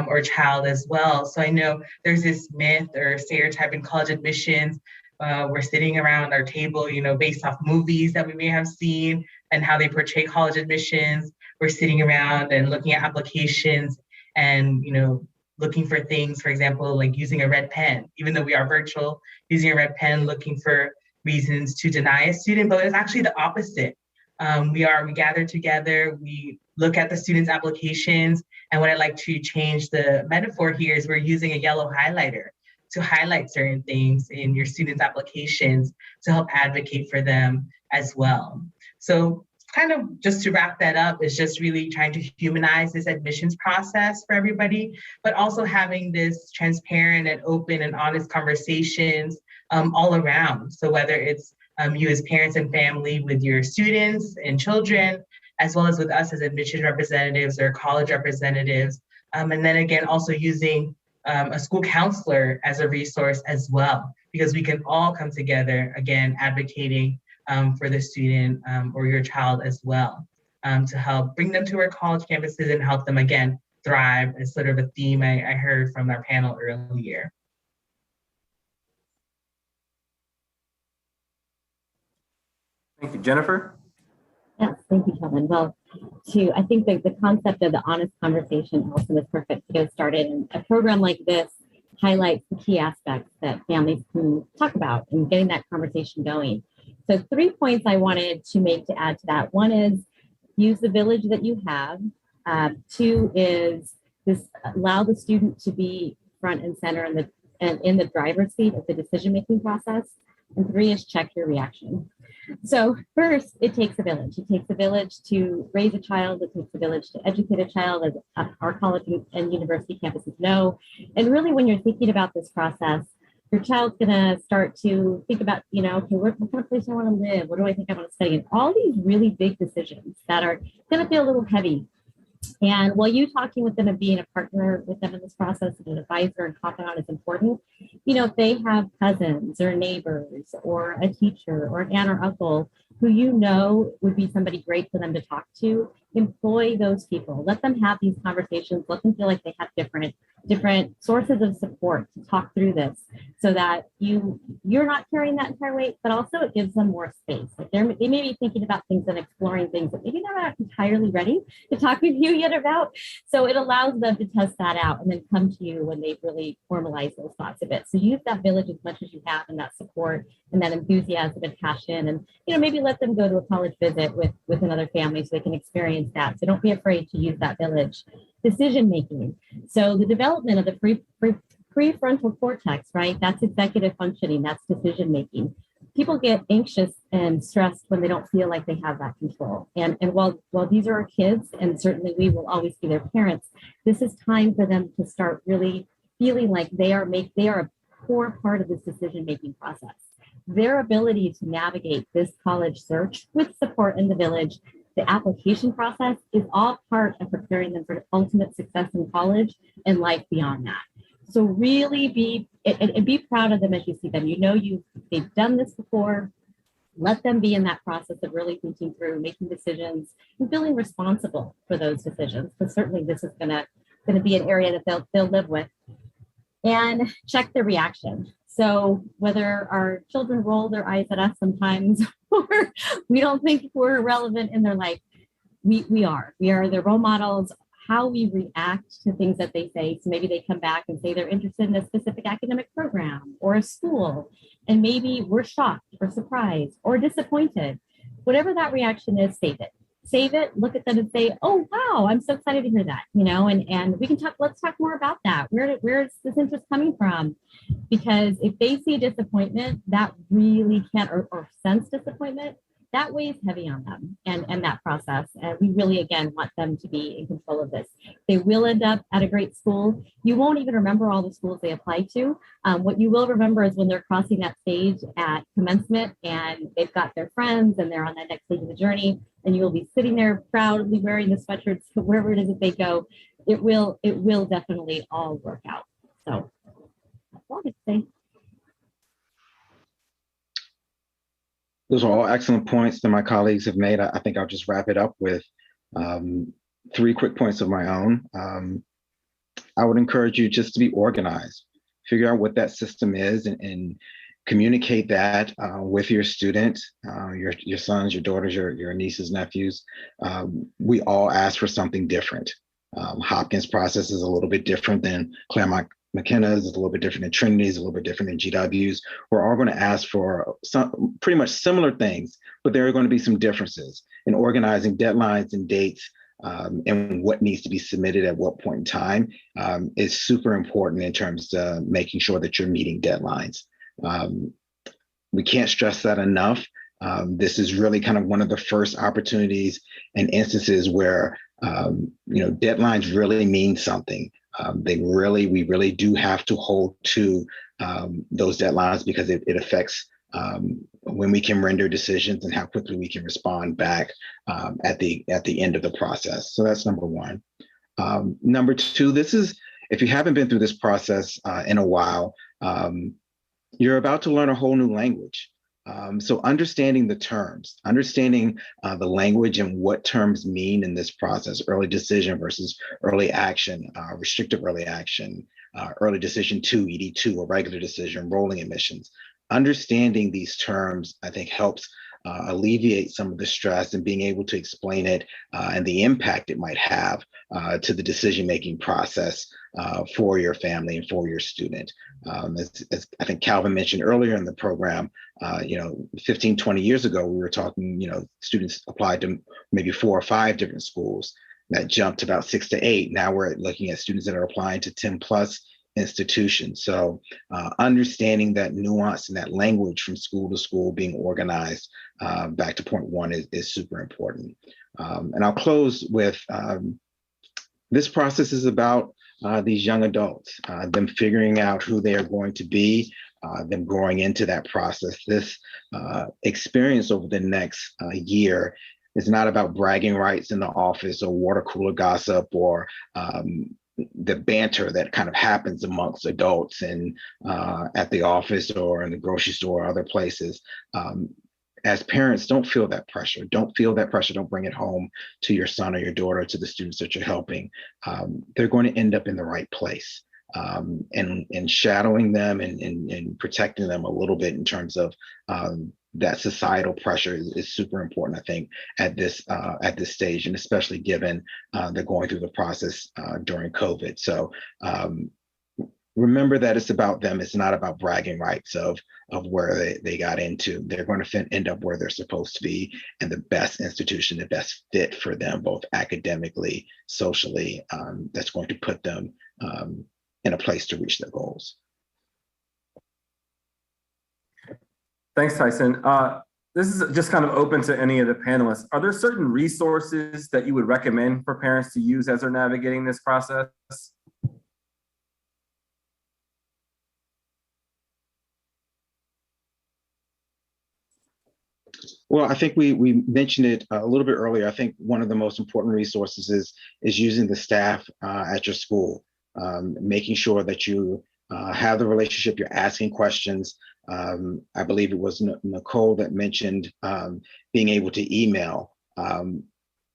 or child as well. So I know there's this myth or stereotype in college admissions. We're sitting around our table, based off movies that we may have seen and how they portray college admissions. We're sitting around and looking at applications and, looking for things, for example, like using a red pen, even though we are virtual, using a red pen, looking for reasons to deny a student, but it's actually the opposite. We gather together, we look at the students' applications, and what I like to change the metaphor here is we're using a yellow highlighter to highlight certain things in your students' applications to help advocate for them as well. So kind of just to wrap that up is just really trying to humanize this admissions process for everybody, but also having this transparent and open and honest conversations all around. So whether it's you as parents and family with your students and children, as well as with us as admissions representatives or college representatives. And then again, also using a school counselor as a resource as well, because we can all come together, again, advocating for the student or your child as well, to help bring them to our college campuses and help them, again, thrive as sort of a theme I heard from our panel earlier. Thank you, Jennifer. Yes, thank you, Kevin. Well, I think the concept of the honest conversation also is perfect to get started. And a program like this highlights the key aspects that families can talk about and getting that conversation going. So 3 points I wanted to make to add to that. One is use the village that you have. 2 is this allow the student to be front and center in the driver's seat of the decision-making process. And 3 is check your reaction. So first, it takes a village. It takes a village to raise a child. It takes a village to educate a child, as our college and university campuses know. And really, when you're thinking about this process, your child's going to start to think about, okay, what kind of place I want to live? What do I think I want to study? And all these really big decisions that are going to feel a little heavy. And while you talking with them and being a partner with them in this process and an advisor and confidant is important, if they have cousins or neighbors or a teacher or an aunt or uncle who would be somebody great for them to talk to, employ those people. Let them have these conversations. Let them feel like they have different sources of support to talk through this, so that you're not carrying that entire weight, but also it gives them more space. Like they may be thinking about things and exploring things that maybe they're not entirely ready to talk with you yet about. So it allows them to test that out and then come to you when they really formalize those thoughts a bit. So use that village as much as you have, and that support and that enthusiasm and passion, and maybe let them go to a college visit with another family so they can experience that. So don't be afraid to use that village. Decision making. So the development of the prefrontal cortex, right? That's executive functioning. That's decision making. People get anxious and stressed when they don't feel like they have that control. And while these are our kids, and certainly we will always be their parents, this is time for them to start really feeling like they are a core part of this decision making process. Their ability to navigate this college search with support in the village, the application process, is all part of preparing them for ultimate success in college and life beyond that. So really be proud of them as you see them. They've done this before. Let them be in that process of really thinking through, making decisions, and feeling responsible for those decisions. Because certainly this is going to be an area that they'll live with. And check their reaction. So whether our children roll their eyes at us sometimes, or we don't think we're relevant in their life, we are their role models. How we react to things that they say. So maybe they come back and say they're interested in a specific academic program or a school, and maybe we're shocked or surprised or disappointed. Whatever that reaction is, save it, look at them and say, oh, wow, I'm so excited to hear that, and we can let's talk more about that. Where is this interest coming from? Because if they see disappointment, that really can't, or sense disappointment, that weighs heavy on them and that process. And we really, again, want them to be in control of this. They will end up at a great school. You won't even remember all the schools they apply to. What you will remember is when they're crossing that stage at commencement and they've got their friends and they're on that next stage of the journey, and you will be sitting there proudly wearing the sweatshirts wherever it is that they go. It will definitely all work out. So that's all I can say. Those are all excellent points that my colleagues have made. I think I'll just wrap it up with 3 quick points of my own. I would encourage you just to be organized, figure out what that system is, and communicate that with your student, your sons, your daughters, your nieces, nephews. We all ask for something different. Hopkins process is a little bit different than Claremont McKenna's, is a little bit different than Trinity's, a little bit different than GW's. We're all going to ask for some pretty much similar things, but there are going to be some differences in organizing deadlines and dates and what needs to be submitted at what point in time is super important in terms of making sure that you're meeting deadlines. We can't stress that enough. This is really kind of one of the first opportunities and instances where deadlines really mean something. We really do have to hold to those deadlines because it affects when we can render decisions and how quickly we can respond back at the end of the process. So that's number one. Number two, if you haven't been through this process in a while, you're about to learn a whole new language. So understanding the terms, understanding the language and what terms mean in this process, early decision versus early action, restrictive early action, early decision 2, ED2, a regular decision, rolling admissions. Understanding these terms, I think, helps alleviate some of the stress and being able to explain it and the impact it might have to the decision-making process for your family and for your student. As I think Calvin mentioned earlier in the program, 15, 20 years ago, we were talking, students applied to maybe 4 or 5 different schools. That jumped to about 6 to 8. Now we're looking at students that are applying to 10 plus institutions. So understanding that nuance and that language from school to school being organized, back to point one, is super important. And I'll close with this process is about these young adults, them figuring out who they are going to be, them growing into that process. This experience over the next year is not about bragging rights in the office or water cooler gossip or the banter that kind of happens amongst adults and at the office or in the grocery store or other places. As parents, don't feel that pressure. Don't feel that pressure. Don't bring it home to your son or your daughter, to the students that you're helping. They're going to end up in the right place. And shadowing them and protecting them a little bit in terms of that societal pressure is super important, I think, at this stage, and especially given they're going through the process during COVID. So remember that it's about them. It's not about bragging rights of where they got into. They're going to end up where they're supposed to be, and the best institution, the best fit for them, both academically, socially, that's going to put them in a place to reach their goals. Thanks, Tyson. This is just kind of open to any of the panelists. Are there certain resources that you would recommend for parents to use as they're navigating this process? Well, I think we mentioned it a little bit earlier. I think one of the most important resources is using the staff at your school, making sure that you have the relationship, you're asking questions. I believe it was Nicole that mentioned being able to email.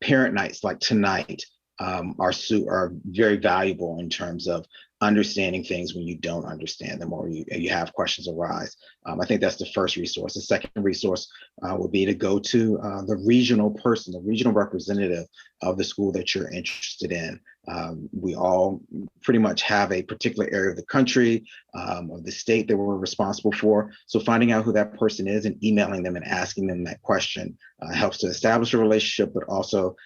Parent nights like tonight are very valuable in terms of understanding things when you don't understand them or you have questions arise. I think that's the first resource. The second resource would be to go to the regional person, the regional representative of the school that you're interested in. We all pretty much have a particular area of the country, of the state that we're responsible for. So finding out who that person is and emailing them and asking them that question helps to establish a relationship, but also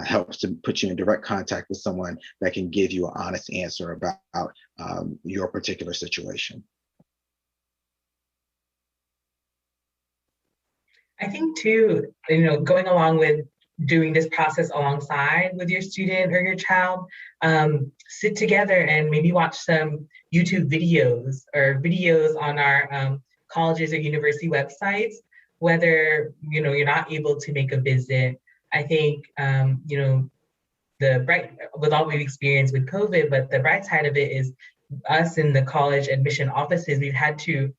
helps to put you in direct contact with someone that can give you an honest answer about your particular situation. I think too, going along with doing this process alongside with your student or your child, sit together and maybe watch some YouTube videos or videos on our colleges or university websites, whether you're not able to make a visit. I think with all we've experienced with COVID, but the bright side of it is us in the college admission offices, we've had to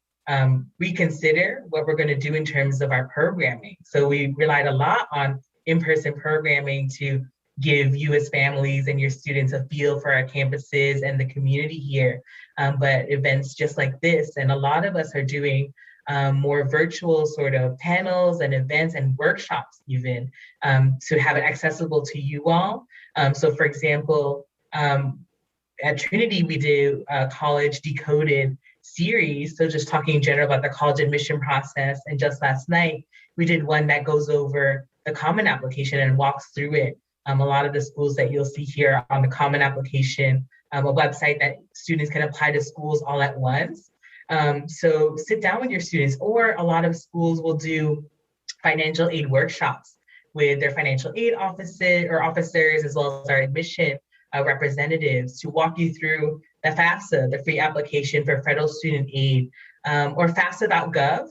reconsider what we're going to do in terms of our programming. So we relied a lot on in-person programming to give you as families and your students a feel for our campuses and the community here. But events just like this, and a lot of us are doing more virtual sort of panels and events and workshops even to have it accessible to you all. So for example, at Trinity, we do a college decoded series. So just talking in general about the college admission process. And just last night, we did one that goes over the common application and walks through it A lot of the schools that you'll see here on the Common Application, a website that students can apply to schools all at once. So sit down with your students, or a lot of schools will do financial aid workshops with their financial aid officers, as well as our admission representatives, to walk you through the FAFSA, the free application for federal student aid, or FAFSA.gov.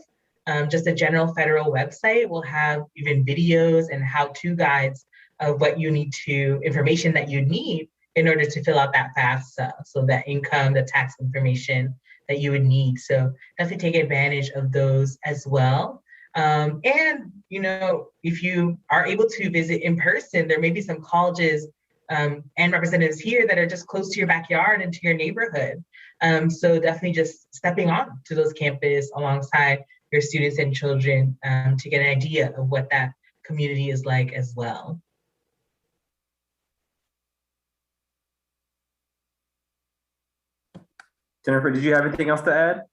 Just a general federal website will have even videos and how-to guides of what you need to, information that you need in order to fill out that FAFSA. So that income, the tax information that you would need. So definitely take advantage of those as well. And, you know, if you are able to visit in person, there may be some colleges and representatives here that are just close to your backyard and to your neighborhood. So definitely just stepping on to those campus alongside your students and children to get an idea of what that community is like as well. Jennifer, did you have anything else to add?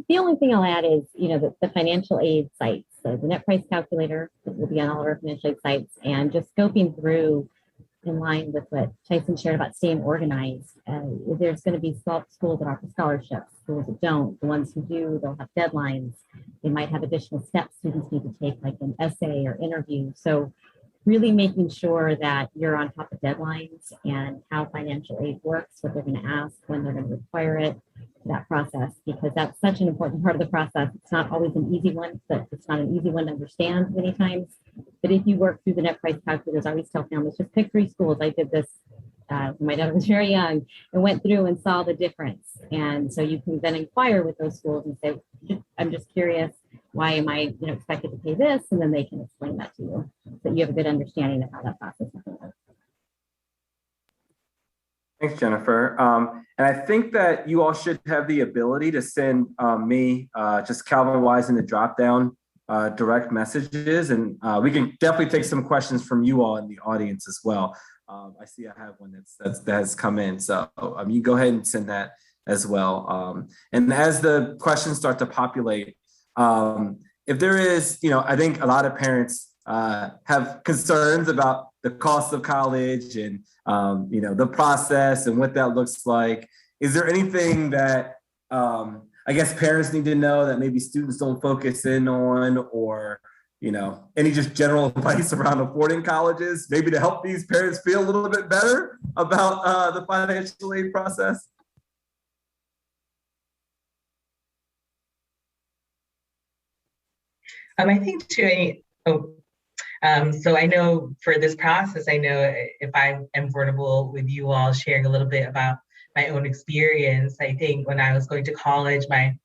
The only thing I'll add is, you know, the financial aid sites. So the net price calculator will be on all of our financial aid sites, and just scoping through in line with what Tyson shared about staying organized. There's going to be schools that offer scholarships, schools that don't. The ones who do, they'll have deadlines. They might have additional steps students need to take, like an essay or interview. So really making sure that you're on top of deadlines and how financial aid works, what they're going to ask, when they're going to require it, that process, because that's such an important part of the process. It's not always an easy one, but it's not an easy one to understand many times. But if you work through the net price calculators, I always tell families, just pick 3 schools. I did this when my daughter was very young, and went through and saw the difference. And so you can then inquire with those schools and say, I'm just curious, why am I, you know, expected to pay this? And then they can explain that to you, so that you have a good understanding of how that process works. Thanks, Jennifer. And I think that you all should have the ability to send me, just Calvin-wise in the drop-down direct messages. And we can definitely take some questions from you all in the audience as well. I see I have one that has come in. So you go ahead and send that as well. And as the questions start to populate, if there is, you know, I think a lot of parents have concerns about the cost of college and, you know, the process and what that looks like. Is there anything that I guess parents need to know that maybe students don't focus in on, or, you know, any just general advice around affording colleges, maybe to help these parents feel a little bit better about the financial aid process? I think too, so I know for this process, I know if I am vulnerable with you all sharing a little bit about my own experience. I think when I was going to college, my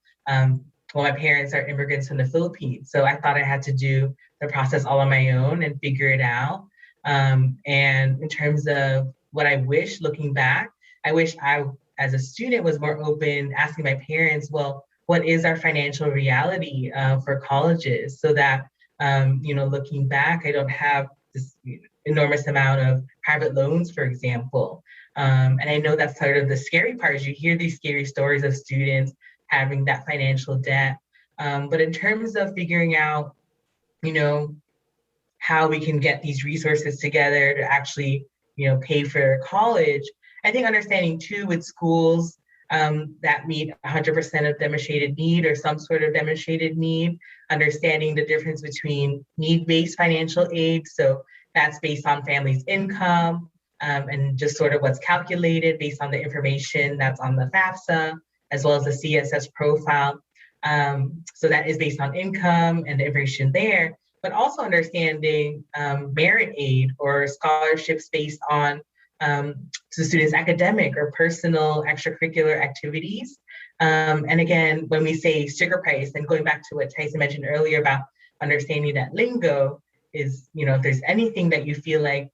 parents are immigrants from the Philippines. So I thought I had to do the process all on my own and figure it out. And in terms of what I wish, looking back, I wish I, as a student, was more open, asking my parents, well, what is our financial reality for colleges, so that, you know, looking back, I don't have this enormous amount of private loans, for example. And I know that's sort of the scary part, is you hear these scary stories of students having that financial debt. But in terms of figuring out, you know, how we can get these resources together to actually, you know, pay for college, I think understanding too with schools that meet 100% of demonstrated need or some sort of demonstrated need, understanding the difference between need-based financial aid. So that's based on family's income and just sort of what's calculated based on the information that's on the FAFSA, as well as the CSS profile. So that is based on income and the information there, but also understanding merit aid or scholarships based on the student's academic or personal extracurricular activities. And again, when we say sugar price, and going back to what Tyson mentioned earlier about understanding that lingo is, you know, if there's anything that you feel like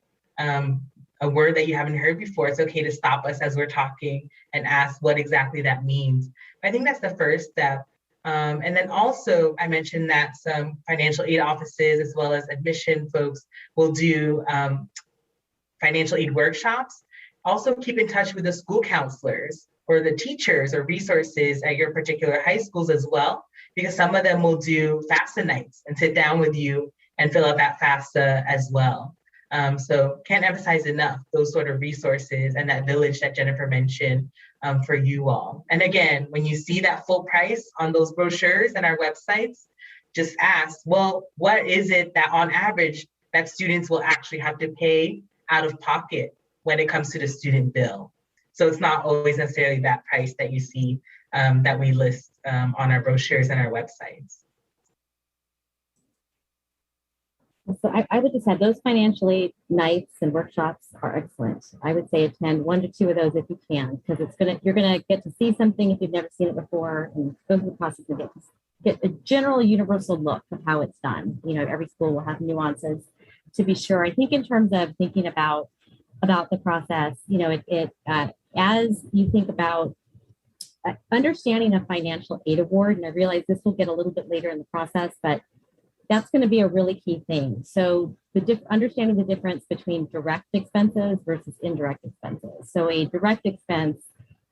a word that you haven't heard before, it's okay to stop us as we're talking and ask what exactly that means. I think that's the first step. And then also, I mentioned that some financial aid offices as well as admission folks will do financial aid workshops. Also keep in touch with the school counselors or the teachers or resources at your particular high schools as well, because some of them will do FAFSA nights and sit down with you and fill out that FAFSA as well. So can't emphasize enough those sort of resources and that village that Jennifer mentioned for you all. And again, when you see that full price on those brochures and our websites, just ask, well, what is it that on average that students will actually have to pay out of pocket when it comes to the student bill? So it's not always necessarily that price that you see that we list on our brochures and our websites. So I would just add those financial aid nights and workshops are excellent. I would say attend 1 to 2 of those if you can, because you're gonna get to see something if you've never seen it before, and go through the process and get a general universal look of how it's done. You know, every school will have nuances to be sure. I think in terms of thinking about the process, you know, as you think about understanding a financial aid award, and I realize this will get a little bit later in the process, but that's going to be a really key thing. So understanding the difference between direct expenses versus indirect expenses. So a direct expense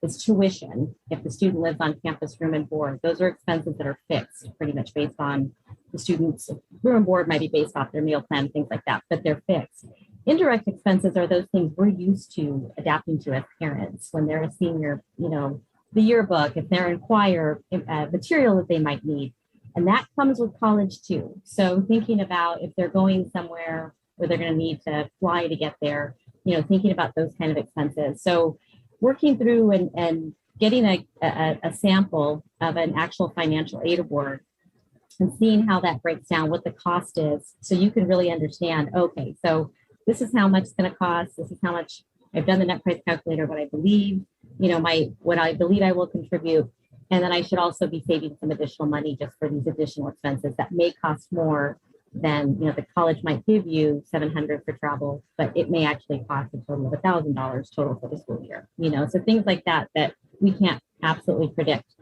is tuition. If the student lives on campus, room and board, those are expenses that are fixed, pretty much based on the student's room and board, might be based off their meal plan, things like that, but they're fixed. Indirect expenses are those things we're used to adapting to as parents when they're a senior, you know, the yearbook, if they're in choir, material that they might need. And that comes with college too. So thinking about if they're going somewhere where they're going to need to fly to get there, you know, thinking about those kind of expenses. So working through and getting a sample of an actual financial aid award and seeing how that breaks down, what the cost is, so you can really understand, okay, so this is how much it's going to cost. This is how much I've done the net price calculator, what I believe, you know, what I believe I will contribute. And then I should also be saving some additional money just for these additional expenses that may cost more than, you know, the college might give you $700 for travel, but it may actually cost a total of $1,000 total for the school year, you know, so things like that we can't absolutely predict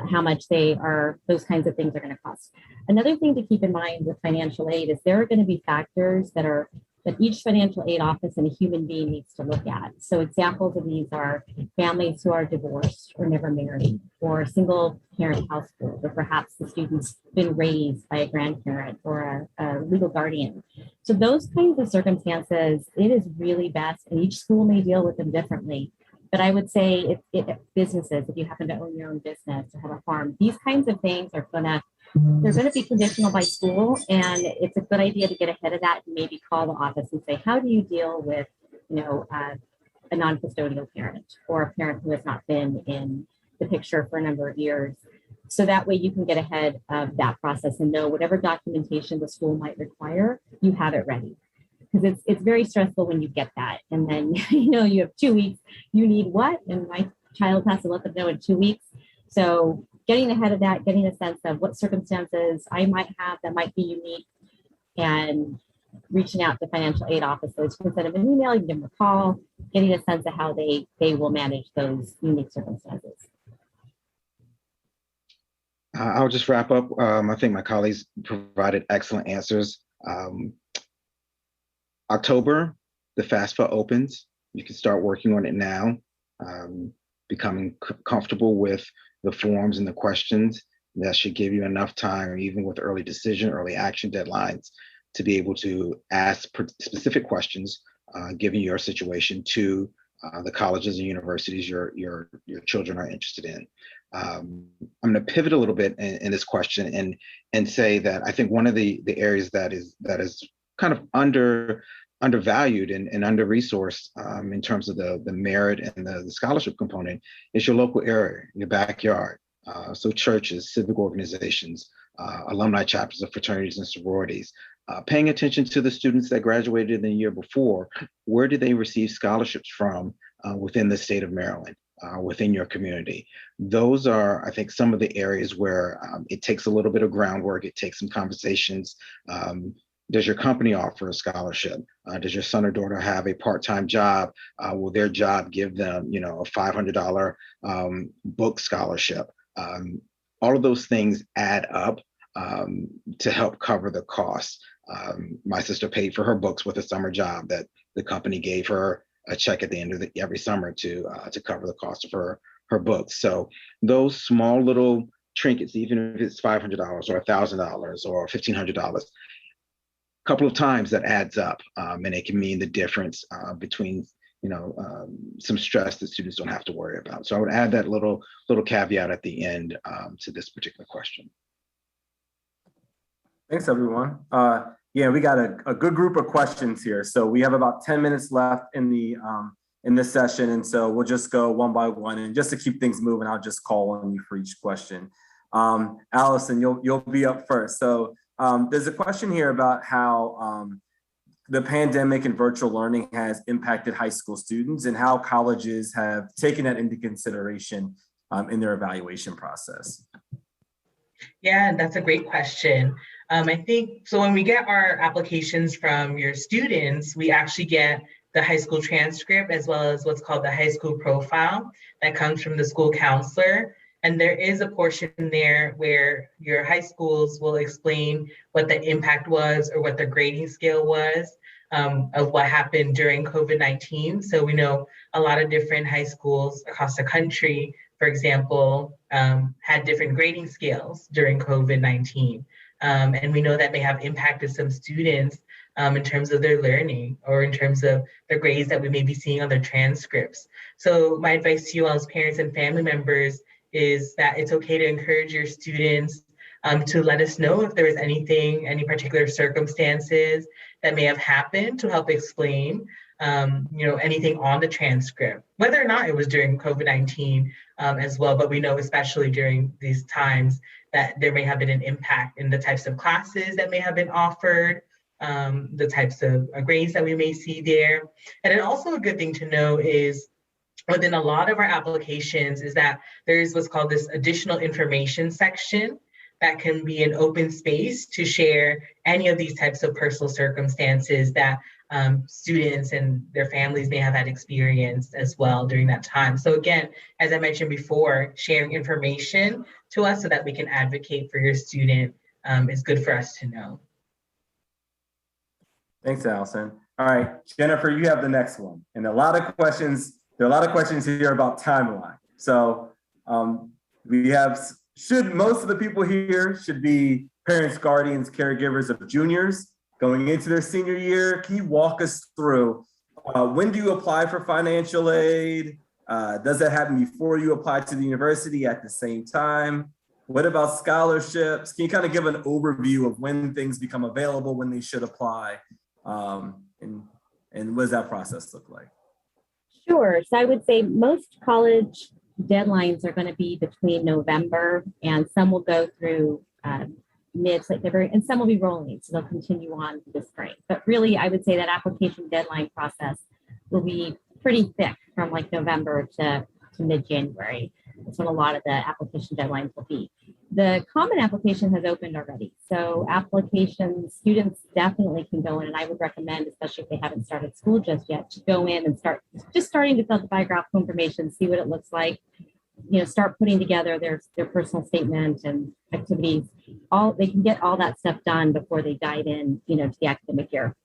how much those kinds of things are going to cost. Another thing to keep in mind with financial aid is there are going to be factors that each financial aid office and a human being needs to look at. So examples of these are families who are divorced or never married, or single parent household, or perhaps the student's been raised by a grandparent or a legal guardian. So those kinds of circumstances, it is really best, and each school may deal with them differently. But I would say if businesses, if you happen to own your own business or have a farm, these kinds of things they're going to be conditional by school, and it's a good idea to get ahead of that and maybe call the office and say, how do you deal with, you know, a non-custodial parent or a parent who has not been in the picture for a number of years? So that way you can get ahead of that process and know whatever documentation the school might require, you have it ready. Because it's very stressful when you get that, and then you know you have 2 weeks. You need what, and my child has to let them know in 2 weeks. So getting ahead of that, getting a sense of what circumstances I might have that might be unique, and reaching out to financial aid officers. Instead of an email, you can give them a call, getting a sense of how they will manage those unique circumstances. I'll just wrap up. I think my colleagues provided excellent answers. October, the FAFSA opens. You can start working on it now, becoming comfortable with the forms and the questions. That should give you enough time, even with early decision, early action deadlines, to be able to ask specific questions, given your situation, to the colleges and universities your children are interested in. I'm going to pivot a little bit in this question and say that I think one of the areas that is kind of undervalued and under-resourced in terms of the merit and the scholarship component is your local area, your backyard. So churches, civic organizations, alumni chapters of fraternities and sororities, paying attention to the students that graduated in the year before. Where did they receive scholarships from within the state of Maryland, within your community? Those are, I think, some of the areas where it takes a little bit of groundwork. It takes some conversations. Does your company offer a scholarship? Does your son or daughter have a part-time job? Will their job give them, you know, a $500 book scholarship? All of those things add up to help cover the cost. My sister paid for her books with a summer job that the company gave her a check at the end of every summer to cover the cost of her books. So those small little trinkets, even if it's $500 or $1,000 or $1,500, couple of times, that adds up, and it can mean the difference between some stress that students don't have to worry about. So I would add that little caveat at the end to this particular question. Thanks, everyone. Yeah, we got a good group of questions here. So we have about 10 minutes left in this session. And so we'll just go one by one. And just to keep things moving, I'll just call on you for each question. Allison, you'll be up first. So there's a question here about how the pandemic and virtual learning has impacted high school students and how colleges have taken that into consideration in their evaluation process. Yeah, that's a great question. I think, so when we get our applications from your students, we actually get the high school transcript as well as what's called the high school profile that comes from the school counselor. And there is a portion there where your high schools will explain what the impact was or what the grading scale was of what happened during COVID-19. So we know a lot of different high schools across the country, for example, had different grading scales during COVID-19. And we know that may have impacted some students in terms of their learning or in terms of their grades that we may be seeing on their transcripts. So my advice to you all as parents and family members is that it's okay to encourage your students to let us know if there is any particular circumstances that may have happened to help explain anything on the transcript, whether or not it was during COVID-19 as well. But we know, especially during these times, that there may have been an impact in the types of classes that may have been offered, the types of grades that we may see there. And then also a good thing to know is within a lot of our applications is that there's what's called this additional information section that can be an open space to share any of these types of personal circumstances that students and their families may have had experienced as well during that time. So again, as I mentioned before, sharing information to us so that we can advocate for your student is good for us to know. Thanks, Allison. All right, Jennifer, you have the next one. And there are a lot of questions here about timeline. So most of the people here should be parents, guardians, caregivers of juniors going into their senior year. Can you walk us through when do you apply for financial aid? Does that happen before you apply to the university, at the same time? What about scholarships? Can you kind of give an overview of when things become available, when they should apply? And what does that process look like? Sure. So I would say most college deadlines are going to be between November, and some will go through mid February, and some will be rolling, so they'll continue on to the spring. But really, I would say that application deadline process will be pretty thick from like November to mid-January. That's when a lot of the application deadlines will be. The common application has opened already. So students definitely can go in, and I would recommend, especially if they haven't started school just yet, to go in and starting to fill out the biographical information, see what it looks like, start putting together their personal statement and activities. They can get all that stuff done before they dive in, to the academic year.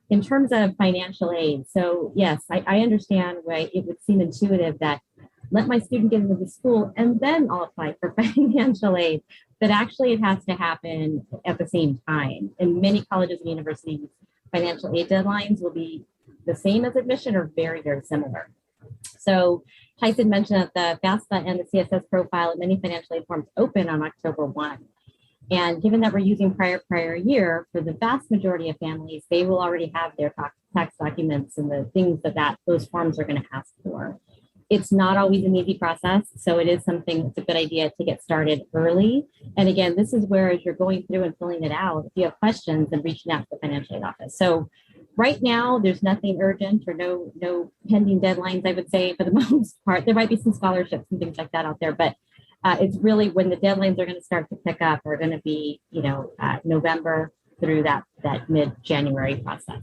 In terms of financial aid, so yes, I understand why it would seem intuitive that let my student get into the school and then I'll apply for financial aid. But actually it has to happen at the same time. In many colleges and universities, financial aid deadlines will be the same as admission or very, very similar. So Tyson mentioned that the FAFSA and the CSS profile of many financial aid forms open on October 1. And given that we're using prior year, for the vast majority of families, they will already have their tax documents and the things that those forms are going to ask for. It's not always an easy process, so it is something that's a good idea to get started early. And again, this is where, as you're going through and filling it out, if you have questions, then reaching out to the financial aid office. So right now, there's nothing urgent or no pending deadlines, I would say, for the most part. There might be some scholarships and things like that out there, but it's really when the deadlines are going to start to pick up are going to be, November through that mid-January process.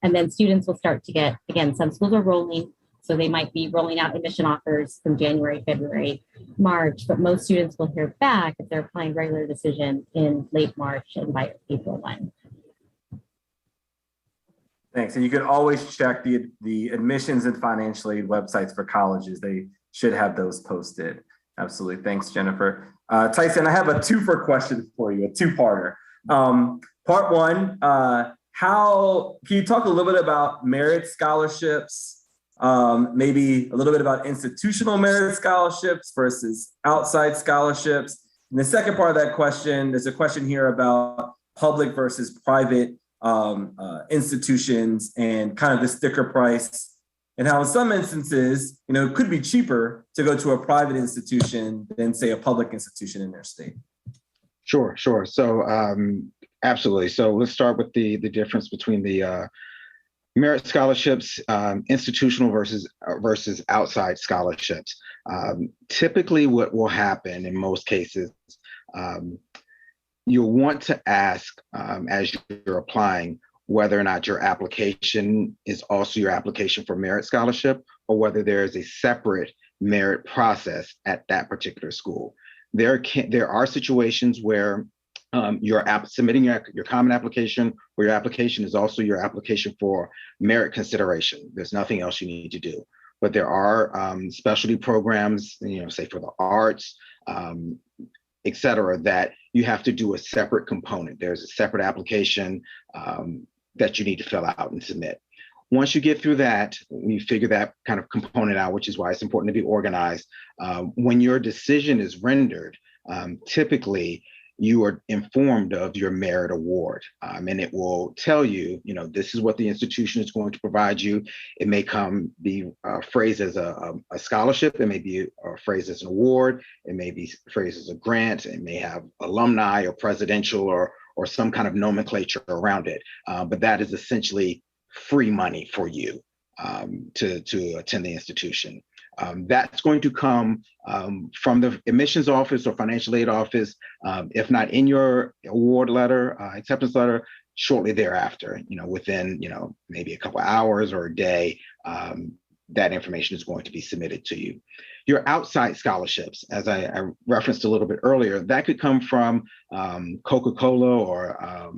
And then students will start to get, again, some schools are rolling, so they might be rolling out admission offers from January, February, March, but most students will hear back if they're applying regular decision in late March and by April 1. Thanks. And you can always check the admissions and financial aid websites for colleges. They should have those posted. Absolutely. Thanks, Jennifer. Tyson, I have a twofer question for you, a two-parter. Part one, how can you talk a little bit about merit scholarships, maybe a little bit about institutional merit scholarships versus outside scholarships? And the second part of that question, there's a question here about public versus private institutions and kind of the sticker price, and how in some instances, it could be cheaper to go to a private institution than, say, a public institution in their state. Sure. So absolutely. So let's start with the difference between the merit scholarships, institutional versus outside scholarships. Typically, what will happen in most cases, you'll want to ask as you're applying whether or not your application is also your application for merit scholarship, or whether there is a separate merit process at that particular school. There are situations where you're submitting your common application, or your application is also your application for merit consideration. There's nothing else you need to do. But there are specialty programs, say for the arts, et cetera, that you have to do a separate component. There's a separate application that you need to fill out and submit. Once you get through that, you figure that kind of component out, which is why it's important to be organized. When your decision is rendered, typically you are informed of your merit award, and it will tell you, this is what the institution is going to provide you. It may be phrased as a scholarship. It may be phrased as an award. It may be phrased as a grant. It may have alumni or presidential or some kind of nomenclature around it. But that is essentially free money for you to attend the institution. That's going to come from the admissions office or financial aid office, if not in your award letter, acceptance letter, shortly thereafter, within, maybe a couple of hours or a day, that information is going to be submitted to you. Your outside scholarships, as I referenced a little bit earlier, that could come from Coca-Cola or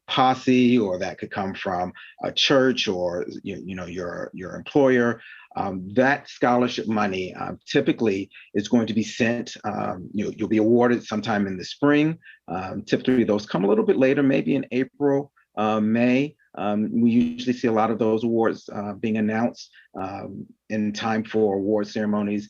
Posse, or that could come from a church or your employer. That scholarship money typically is going to be sent. You'll be awarded sometime in the spring. Typically, those come a little bit later, maybe in April, May. We usually see a lot of those awards being announced in time for award ceremonies,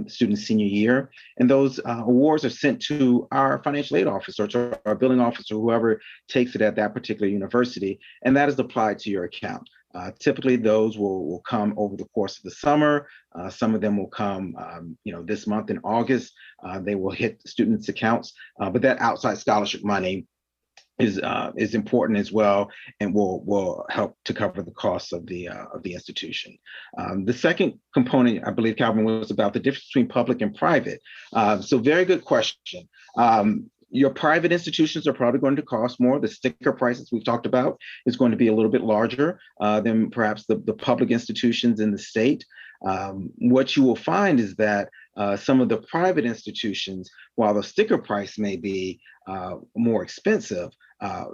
student senior year. And those awards are sent to our financial aid officer, to our billing officer, whoever takes it at that particular university, and that is applied to your account. Typically, those will come over the course of the summer. Some of them will come, this month in August. They will hit the students' accounts, but that outside scholarship money is important as well, and will help to cover the costs of the institution. The second component, I believe, Calvin, was about the difference between public and private. So very good question. Your private institutions are probably going to cost more. The sticker prices we've talked about is going to be a little bit larger than perhaps the public institutions in the state. What you will find is that some of the private institutions, while the sticker price may be more expensive,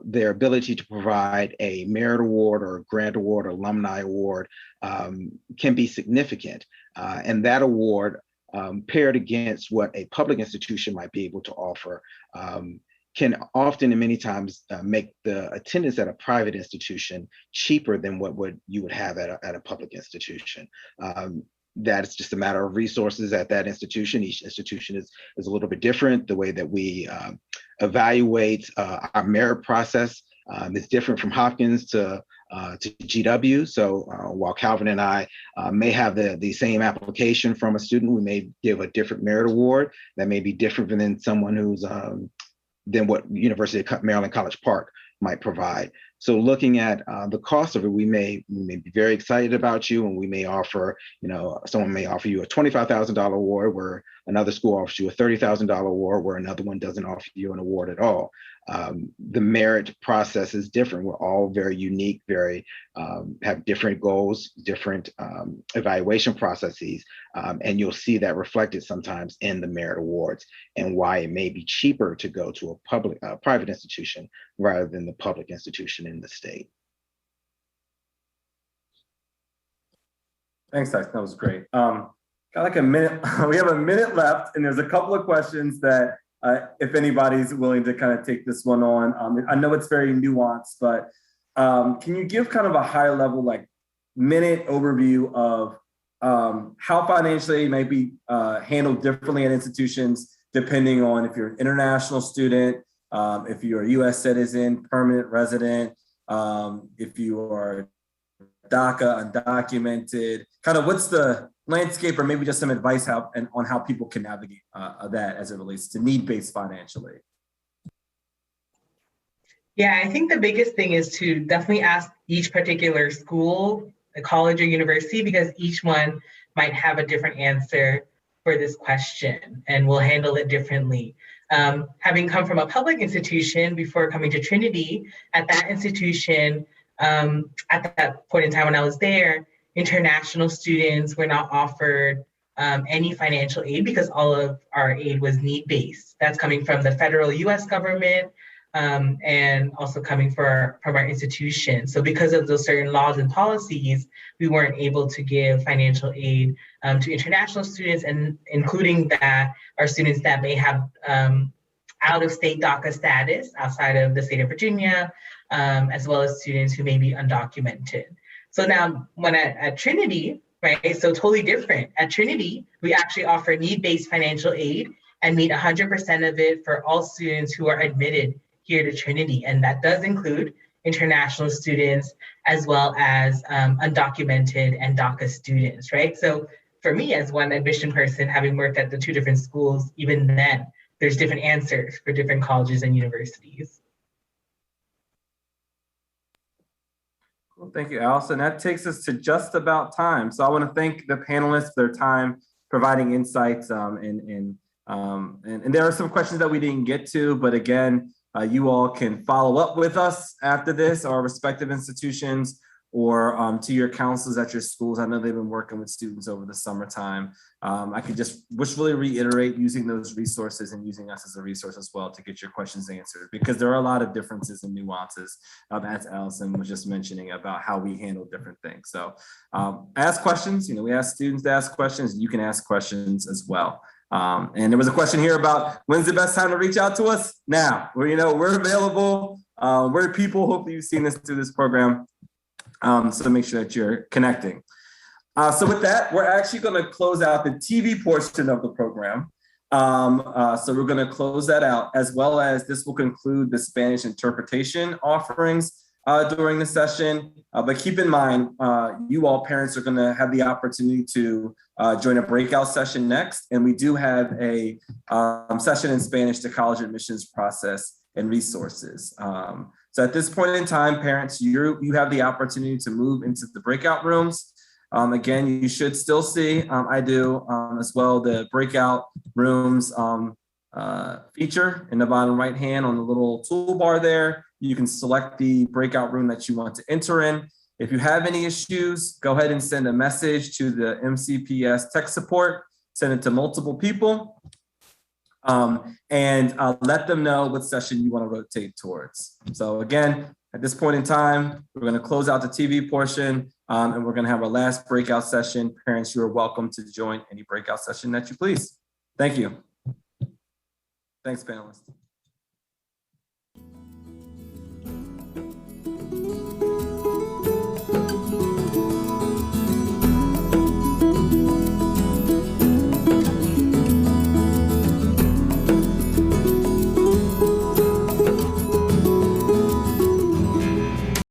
their ability to provide a merit award or a grant award or alumni award can be significant. And that award, paired against what a public institution might be able to offer, can often and many times make the attendance at a private institution cheaper than what you would have at a public institution. That's just a matter of resources at that institution. Each institution is a little bit different. The way that we evaluate our merit process is different from Hopkins to GW. So while Calvin and I may have the same application from a student, we may give a different merit award that may be different than someone who's than what University of Maryland College Park might provide. So looking at the cost of it, we may be very excited about you, and we may offer, someone may offer you a $25,000 award where another school offers you a $30,000 award where another one doesn't offer you an award at all. The merit process is different. We're all very unique, have different goals, different evaluation processes, and you'll see that reflected sometimes in the merit awards and why it may be cheaper to go to a private institution rather than the public institution in the state. Thanks, Tyson. That was great. Got like a minute. We have a minute left, and there's a couple of questions that if anybody's willing to kind of take this one on. I know it's very nuanced, but can you give kind of a high level, like minute overview of how financial aid may be handled differently at institutions, depending on if you're an international student, if you're a US citizen, permanent resident, if you are DACA, undocumented, kind of what's the landscape, or maybe just some advice on how people can navigate that as it relates to need-based financial aid? Yeah, I think the biggest thing is to definitely ask each particular school, a college or university, because each one might have a different answer for this question and will handle it differently. Having come from a public institution before coming to Trinity, at that institution, at that point in time when I was there, international students were not offered any financial aid because all of our aid was need-based. That's coming from the federal US government, and also coming from our institution. So because of those certain laws and policies, we weren't able to give financial aid to international students, and including that our students that may have out-of-state DACA status outside of the state of Virginia, as well as students who may be undocumented. So now when at Trinity, right, so totally different. At Trinity, we actually offer need-based financial aid and meet 100% of it for all students who are admitted here to Trinity. And that does include international students as well as undocumented and DACA students, right? So for me as one admission person, having worked at the two different schools, even then, there's different answers for different colleges and universities. Well, thank you, Allison. That takes us to just about time. So I want to thank the panelists for their time providing insights. And there are some questions that we didn't get to, but again, you all can follow up with us after this, our respective institutions, or to your counselors at your schools. I know they've been working with students over the summertime. I could just really reiterate using those resources and using us as a resource as well to get your questions answered, because there are a lot of differences and nuances, as Allison was just mentioning, about how we handle different things. So ask questions. We ask students to ask questions. You can ask questions as well. And there was a question here about when's the best time to reach out to us? Now, we're available. We're people. Hopefully you've seen this through this program. So make sure that you're connecting. So with that, we're actually going to close out the TV portion of the program. So we're going to close that out, as well as this will conclude the Spanish interpretation offerings during the session. But keep in mind, you all parents are going to have the opportunity to join a breakout session next. And we do have a session in Spanish to college admissions process and resources. So at this point in time, parents, you have the opportunity to move into the breakout rooms. Again, you should still see, I do as well, the breakout rooms feature in the bottom right hand on the little toolbar there. You can select the breakout room that you want to enter in. If you have any issues, go ahead and send a message to the MCPS tech support, send it to multiple people. And let them know what session you want to rotate towards. So again, at this point in time, we're going to close out the TV portion, and we're going to have our last breakout session. Parents, you are welcome to join any breakout session that you please. Thank you. Thanks, panelists.